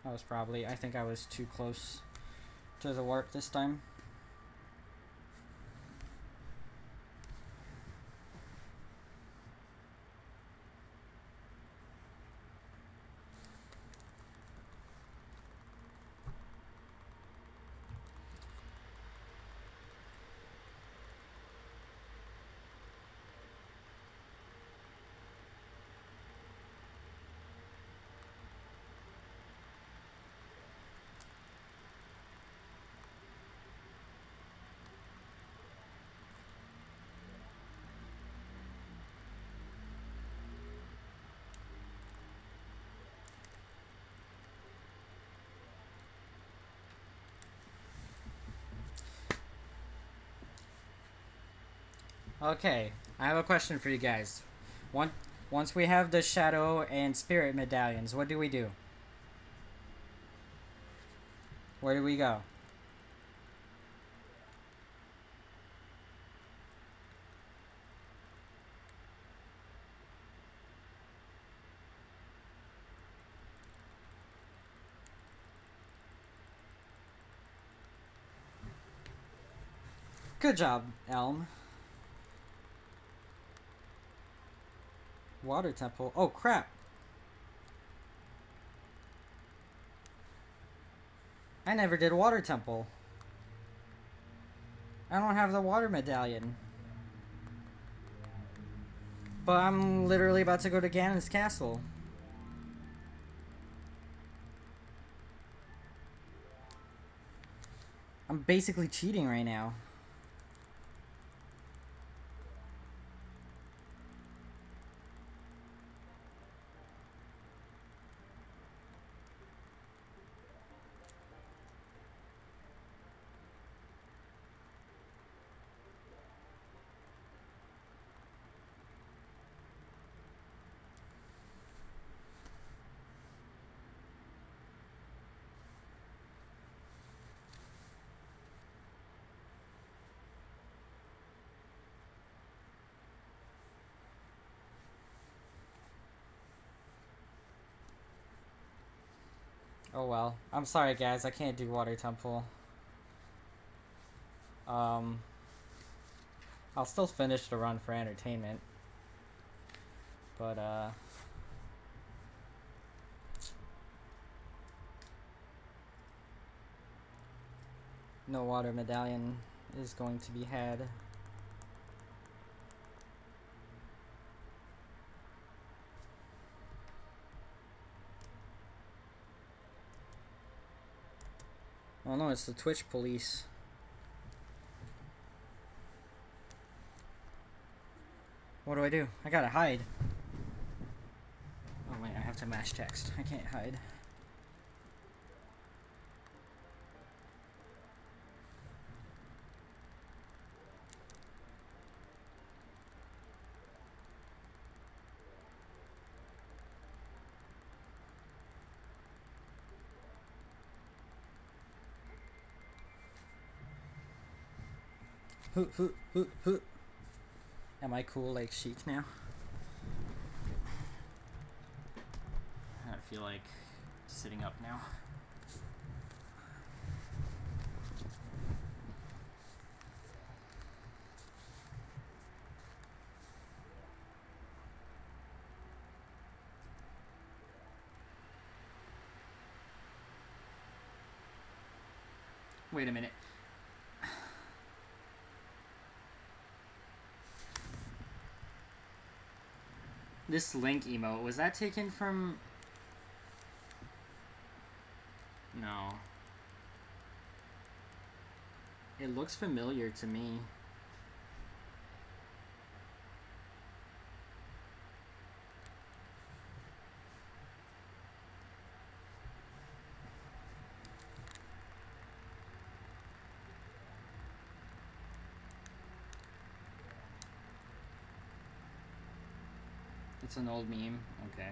That was probably, I think I was too close to the warp this time. Okay, I have a question for you guys. Once we have the Shadow and Spirit medallions, what do we do? Where do we go? Good job, Elm. Water Temple. Oh, crap. I never did Water Temple. I don't have the water medallion. But I'm literally about to go to Ganon's castle. I'm basically cheating right now. Oh well. I'm sorry guys, I can't do Water Temple. Um, I'll still finish the run for entertainment, but no water medallion is going to be had. Oh no, it's the Twitch police. What do I do? I gotta hide. Oh wait, I have to mash text. I can't hide. Hoot. Am I cool like Chic now? I feel like sitting up now. Wait a minute. This Link emote, was that taken from... No. It looks familiar to me. It's an old meme? Okay.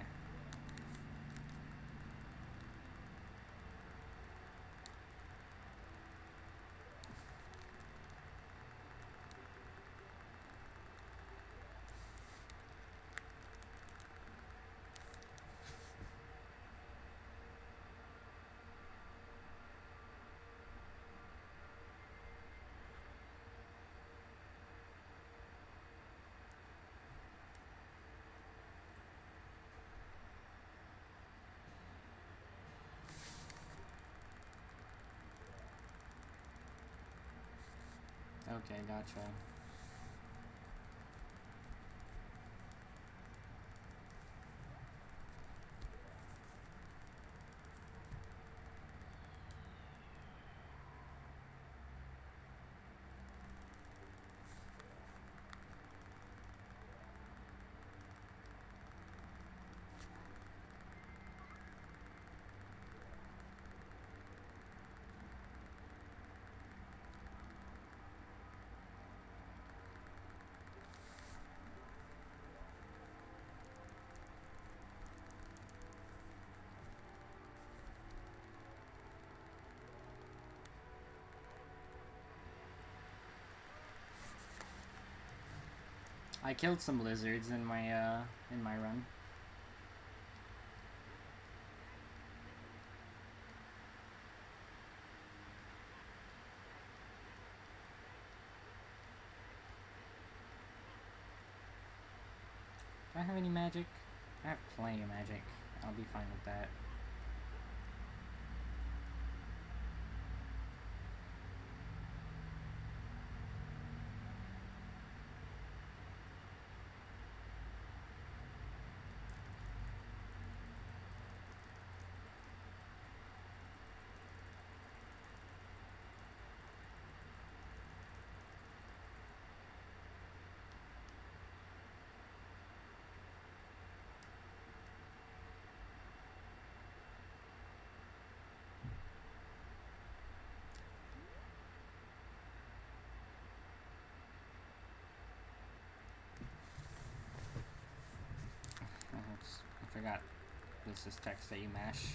Okay, gotcha. I killed some lizards in my run. Do I have any magic? I have plenty of magic. I'll be fine with that. I forgot this is text that you mash.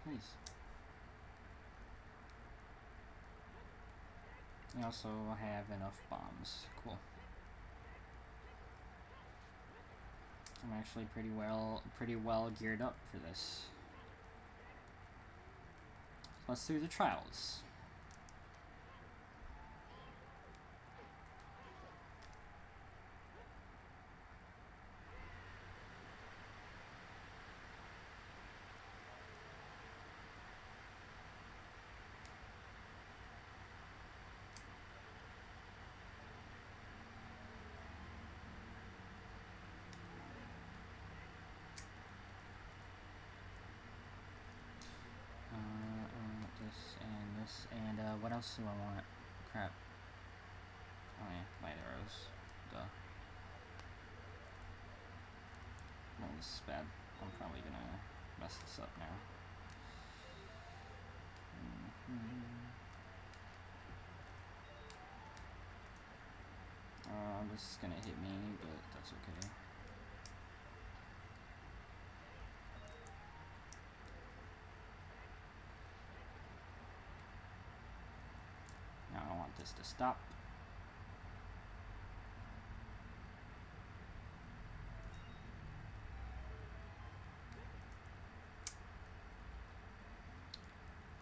Please. We also have enough bombs. Cool. I'm actually pretty well geared up for this. Let's do the trials. This, and what else do I want? Crap. Oh yeah, light arrows. Duh. No, this is bad. I'm probably gonna mess this up now. This is gonna hit me, but that's okay. Now I want this to stop.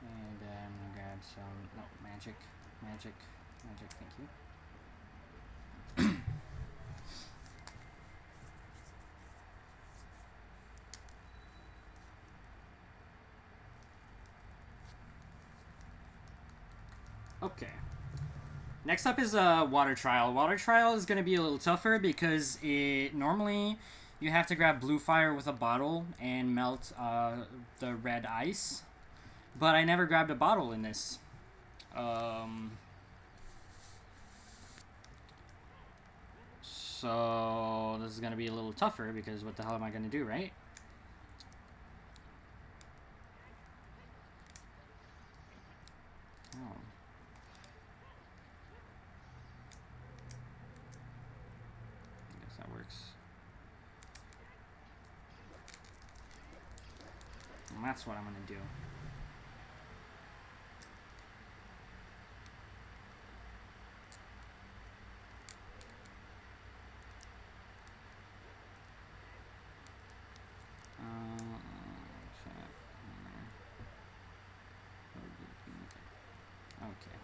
And I'm gonna grab some, no, magic, thank you. Okay. Next up is water trial. Water trial is going to be a little tougher because it normally you have to grab blue fire with a bottle and melt the red ice, but I never grabbed a bottle in this. So this is going to be a little tougher because what the hell am I going to do, right? Oh. I guess that works. And that's what I'm going to do. Okay.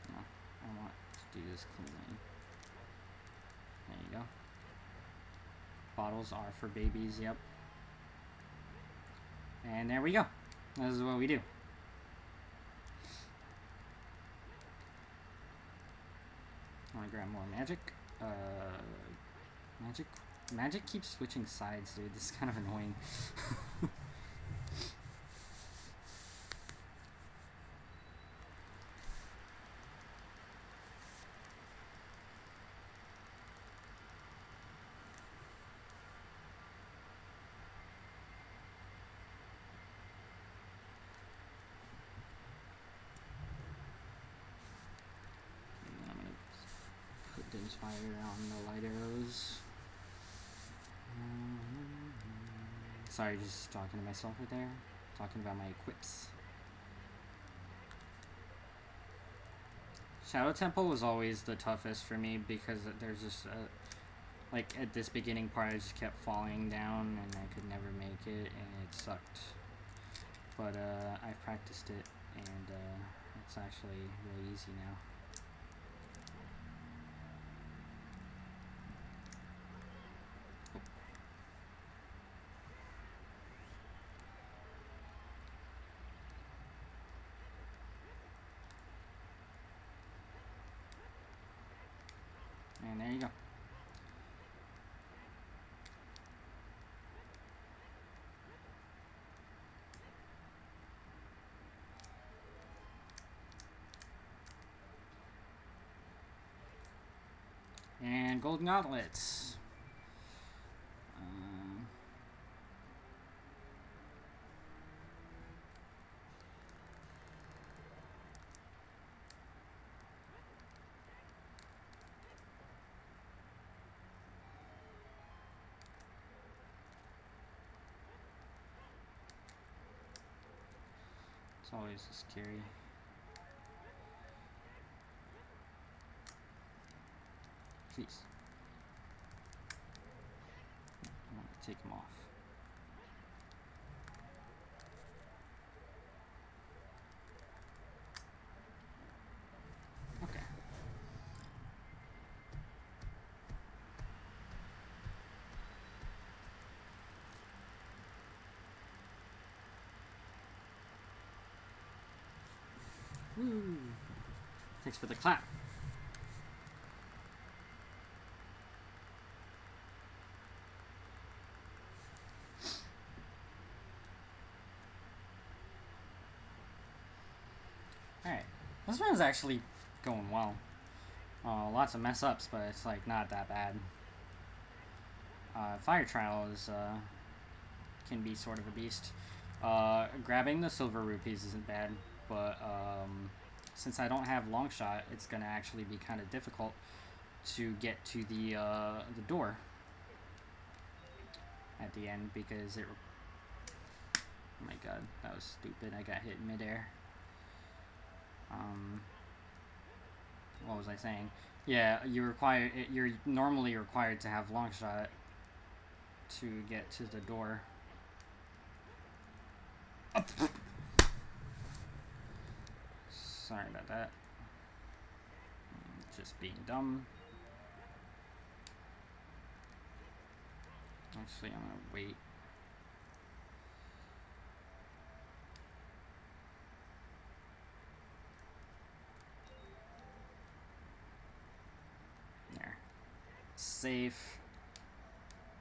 No, I want to do this cleanly. There you go. Bottles are for babies, yep. And there we go. This is what we do. I want to grab more magic. Magic keeps switching sides, dude. This is kind of annoying. I'm gonna put Dim's fire on the light arrows. Sorry, just talking to myself right there. Talking about my equips. Shadow Temple was always the toughest for me because there's just like at this beginning part I just kept falling down and I could never make it and it sucked. But I've practiced it and it's actually really easy now. And there you go. And golden gauntlets. It's always scary. Jeez. I want to take him off. Okay. Woo! Thanks for the clap. Alright. This one's actually going well. Lots of mess ups, but it's like not that bad. Fire trial is can be sort of a beast. Grabbing the silver rupees isn't bad, but since I don't have long shot, it's gonna actually be kind of difficult to get to the door at the end because it. Oh my god, that was stupid. I got hit in midair. What was I saying? Yeah, you're normally required to have long shot to get to the door. Sorry about that. Just being dumb. Actually, I'm gonna wait. There. Safe.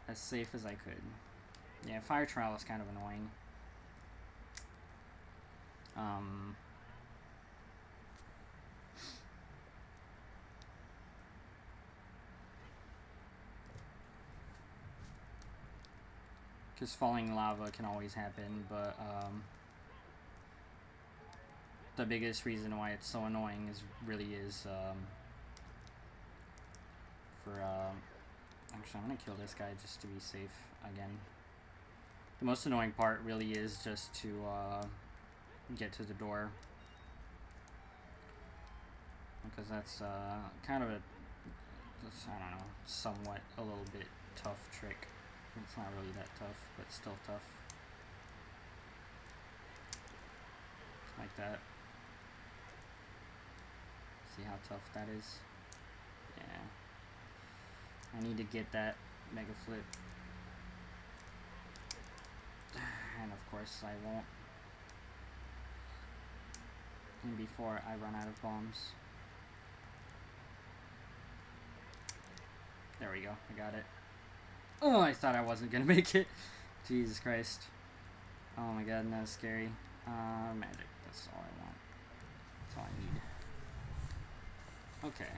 As safe as I could. Yeah, fire trial is kind of annoying. Because falling lava can always happen, but the biggest reason why it's so annoying is for actually I'm gonna kill this guy just to be safe again. The most annoying part really is just to get to the door, because that's kind of a, I don't know, somewhat a little bit tough trick. It's not really that tough, but still tough. Like that. See how tough that is? Yeah. I need to get that mega flip. And of course I won't. And before I run out of bombs. There we go, I got it. Oh, I thought I wasn't gonna make it. Jesus Christ. Oh my god, that was scary. Magic, that's all I want. That's all I need. Okay.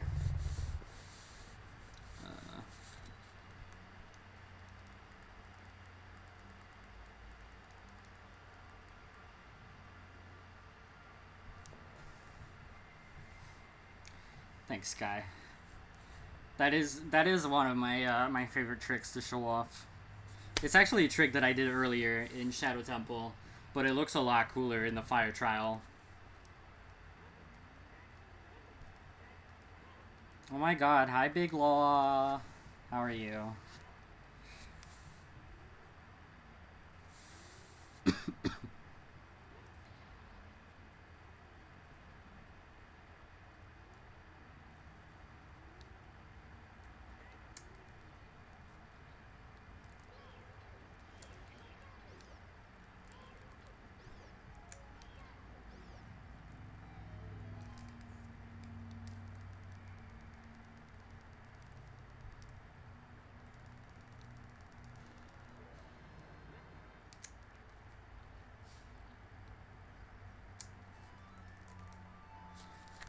Thanks, Sky. That is one of my my favorite tricks to show off. It's actually a trick that I did earlier in Shadow Temple, but it looks a lot cooler in the Fire Trial. Oh my god, hi Big Law. How are you?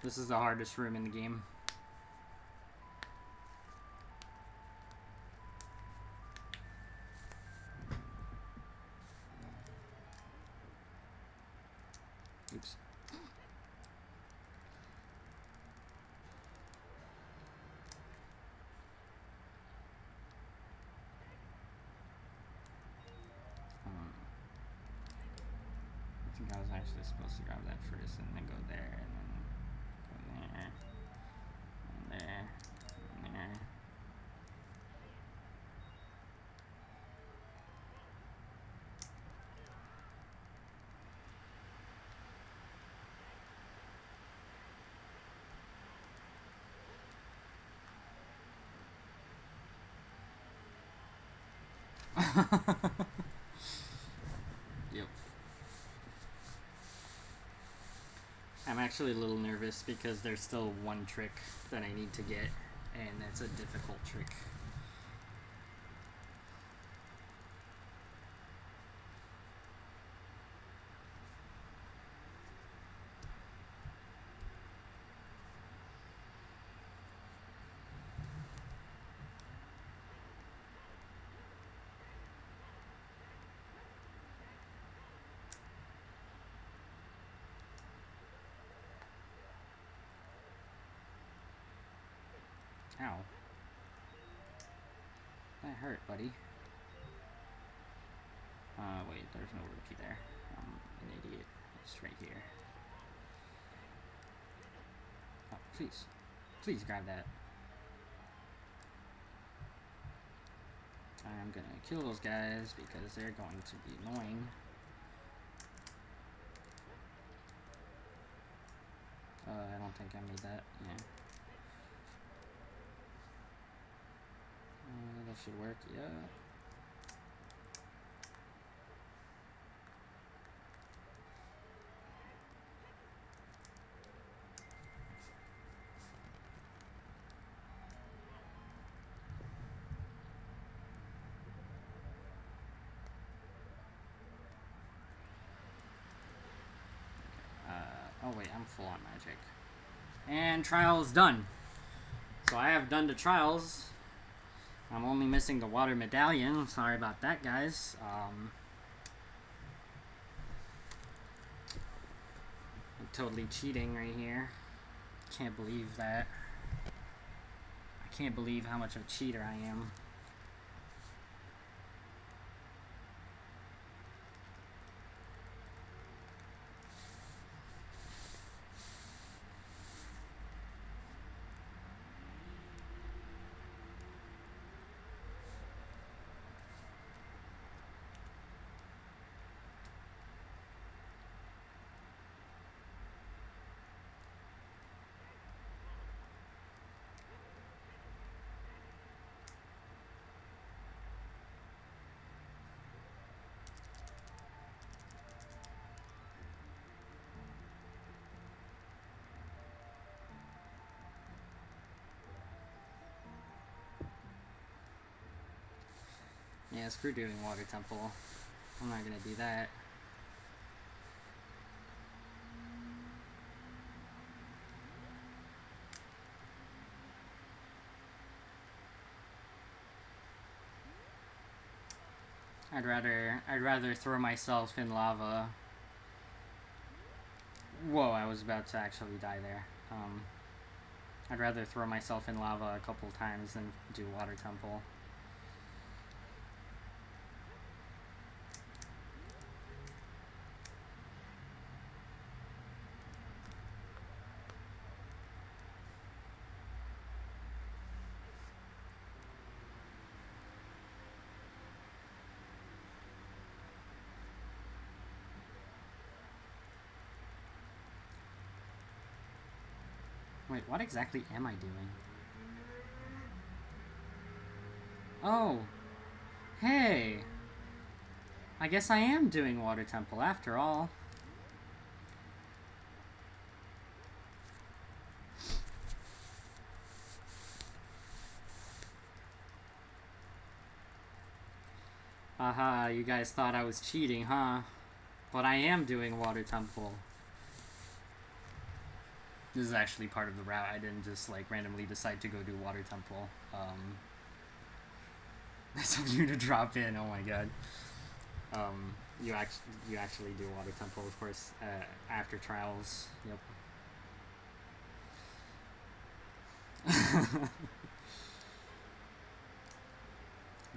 This is the hardest room in the game. Oops. I think I was actually supposed to grab this, and then go there, and then go there, and there, and there. Yep. I'm actually a little nervous because there's still one trick that I need to get, and it's a difficult trick. Ow. That hurt, buddy. Wait, there's no rookie there. I'm an idiot. It's right here. Oh, please. Please grab that. I'm gonna kill those guys because they're going to be annoying. I don't think I made that. Yeah. That should work, yeah. Oh wait, I'm full on magic. And trials done. So I have done the trials. I'm only missing the water medallion. Sorry about that, guys. I'm totally cheating right here. Can't believe that. I can't believe how much of a cheater I am. Yeah, screw doing water temple. I'm not gonna do that. I'd rather throw myself in lava. Whoa, I was about to actually die there. I'd rather throw myself in lava a couple times than do water temple. Wait, what exactly am I doing? Oh! Hey! I guess I am doing water temple after all. Aha, you guys thought I was cheating, huh? But I am doing water temple. This is actually part of the route. I didn't just like randomly decide to go do water temple. That's of you to drop in. Oh my god. You actually do water temple, of course, after trials. Yep.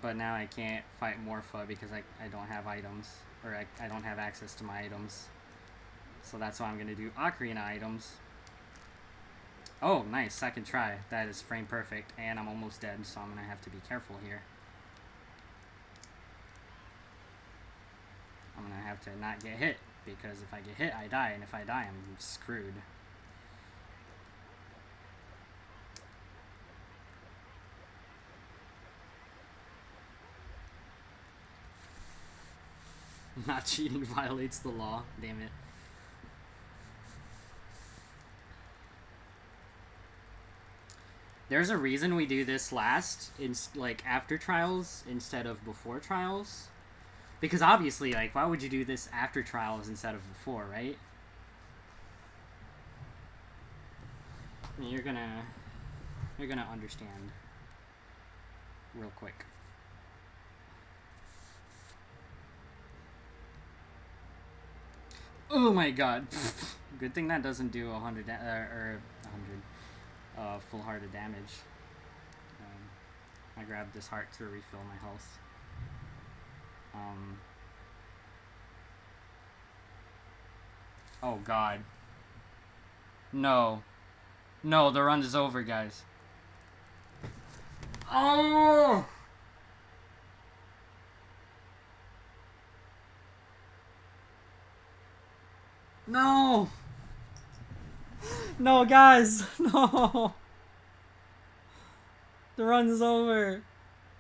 But now I can't fight Morpha because I don't have items, or I don't have access to my items. So that's why I'm gonna do Ocarina items. Oh, nice, second try. That is frame perfect, and I'm almost dead, so I'm gonna have to be careful here. I'm gonna have to not get hit, because if I get hit, I die, and if I die, I'm screwed. Not cheating violates the law, damn it. There's a reason we do this last, like, after trials instead of before trials. Because obviously, like, why would you do this after trials instead of before, right? I mean, you're gonna understand real quick. Oh my god. Good thing that doesn't do 100 full heart of damage. I grabbed this heart to refill my health. Oh god. No. No, the run is over, guys. Oh! No! No, guys! No! The run is over.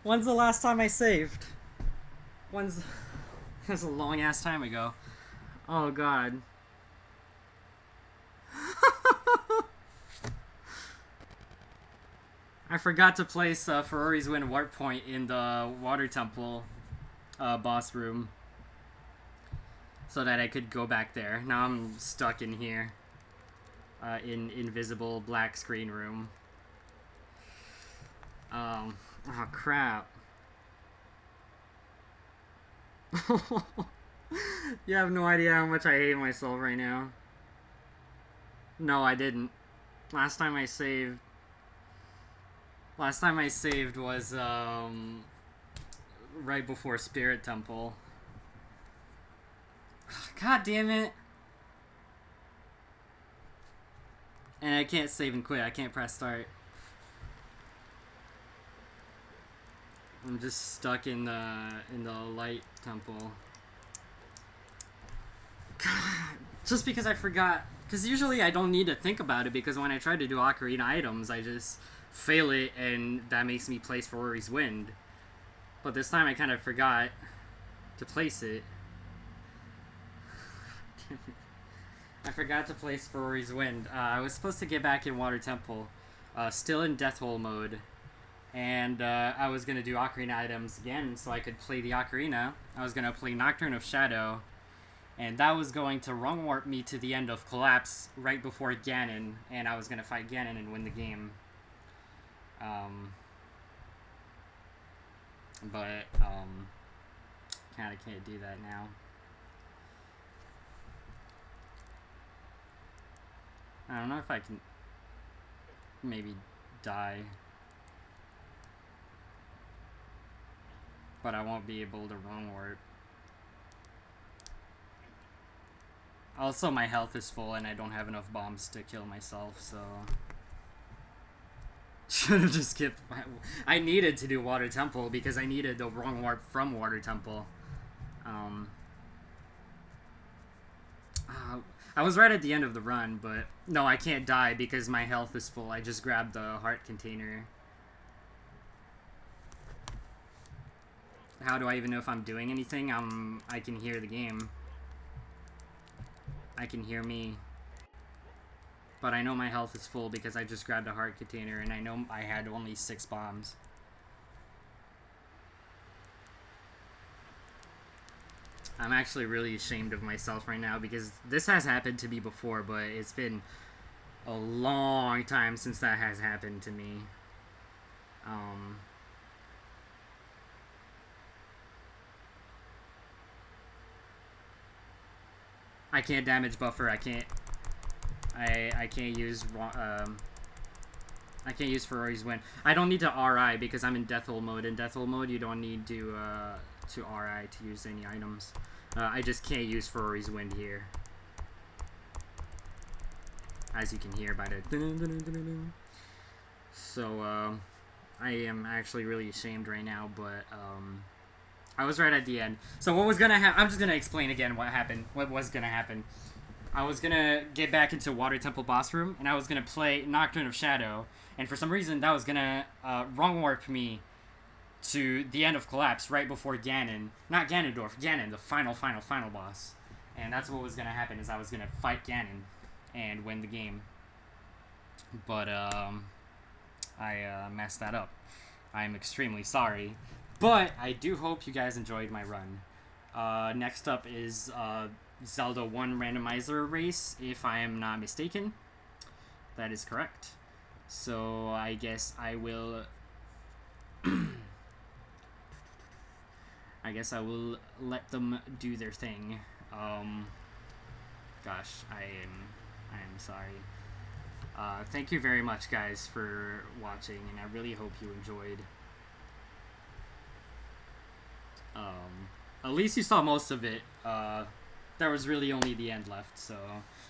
When's the last time I saved? That's a long ass time ago. Oh god. I forgot to place Ferrari's Wind Warp Point in the Water Temple boss room. So that I could go back there. Now I'm stuck in here. In invisible black screen room. Oh crap. You have no idea how much I hate myself right now. No, I didn't. Last time I saved was right before Spirit Temple. God damn it. And I can't save and quit. I can't press start. I'm just stuck in the light temple. God, just because I forgot. Because usually I don't need to think about it, because when I try to do Ocarina items, I just fail it, and that makes me place Ferrari's Wind. But this time I kind of forgot to place it. I forgot to place Ferrari's Wind. I was supposed to get back in Water Temple, still in Death Hole mode. And I was going to do Ocarina items again so I could play the Ocarina. I was going to play Nocturne of Shadow. And that was going to run warp me to the end of Collapse right before Ganon. And I was going to fight Ganon and win the game. But kind of can't do that now. I don't know if I can maybe die. But I won't be able to run warp. Also, my health is full and I don't have enough bombs to kill myself, so... Should have just skipped... I needed to do Water Temple because I needed the wrong warp from Water Temple. I was right at the end of the run, but... No, I can't die because my health is full. I just grabbed the heart container. How do I even know if I'm doing anything? I can hear the game. I can hear me. But I know my health is full because I just grabbed a heart container and I know I had only 6 bombs. I'm actually really ashamed of myself right now because this has happened to me before, but it's been a long time since that has happened to me. I can't damage buffer. I can't use I can't use Ferrari's Wind. I don't need to RI because I'm in Death Hole mode. In Death Hole mode, you don't need to RI to use any items. I just can't use Ferrari's Wind here. as you can hear by the. So I am actually really ashamed right now, but I was right at the end. So what was gonna happen? I'm just gonna explain again what happened. What was gonna happen? I was gonna get back into Water Temple boss room, and I was gonna play Nocturne of Shadow, and for some reason that was gonna wrong warp me to the end of Collapse right before Ganon. Not Ganondorf, Ganon, the final boss. And that's what was gonna happen, is I was gonna fight Ganon and win the game. But I messed that up. I'm extremely sorry. But I do hope you guys enjoyed my run. Next up is Zelda 1 randomizer race, if I am not mistaken. That is correct. So I guess I will I guess I will let them do their thing. Gosh, I am sorry. Thank you very much, guys, for watching, and I really hope you enjoyed. At least you saw most of it. There was really only the end left, so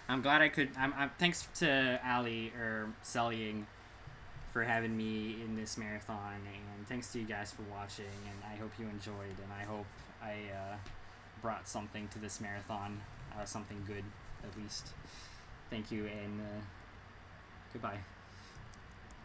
I'm glad I could. Thanks to Ali or Sellying for having me in this marathon, and thanks to you guys for watching, and I hope you enjoyed, and I hope I brought something to this marathon, something good at least. Thank you, and goodbye.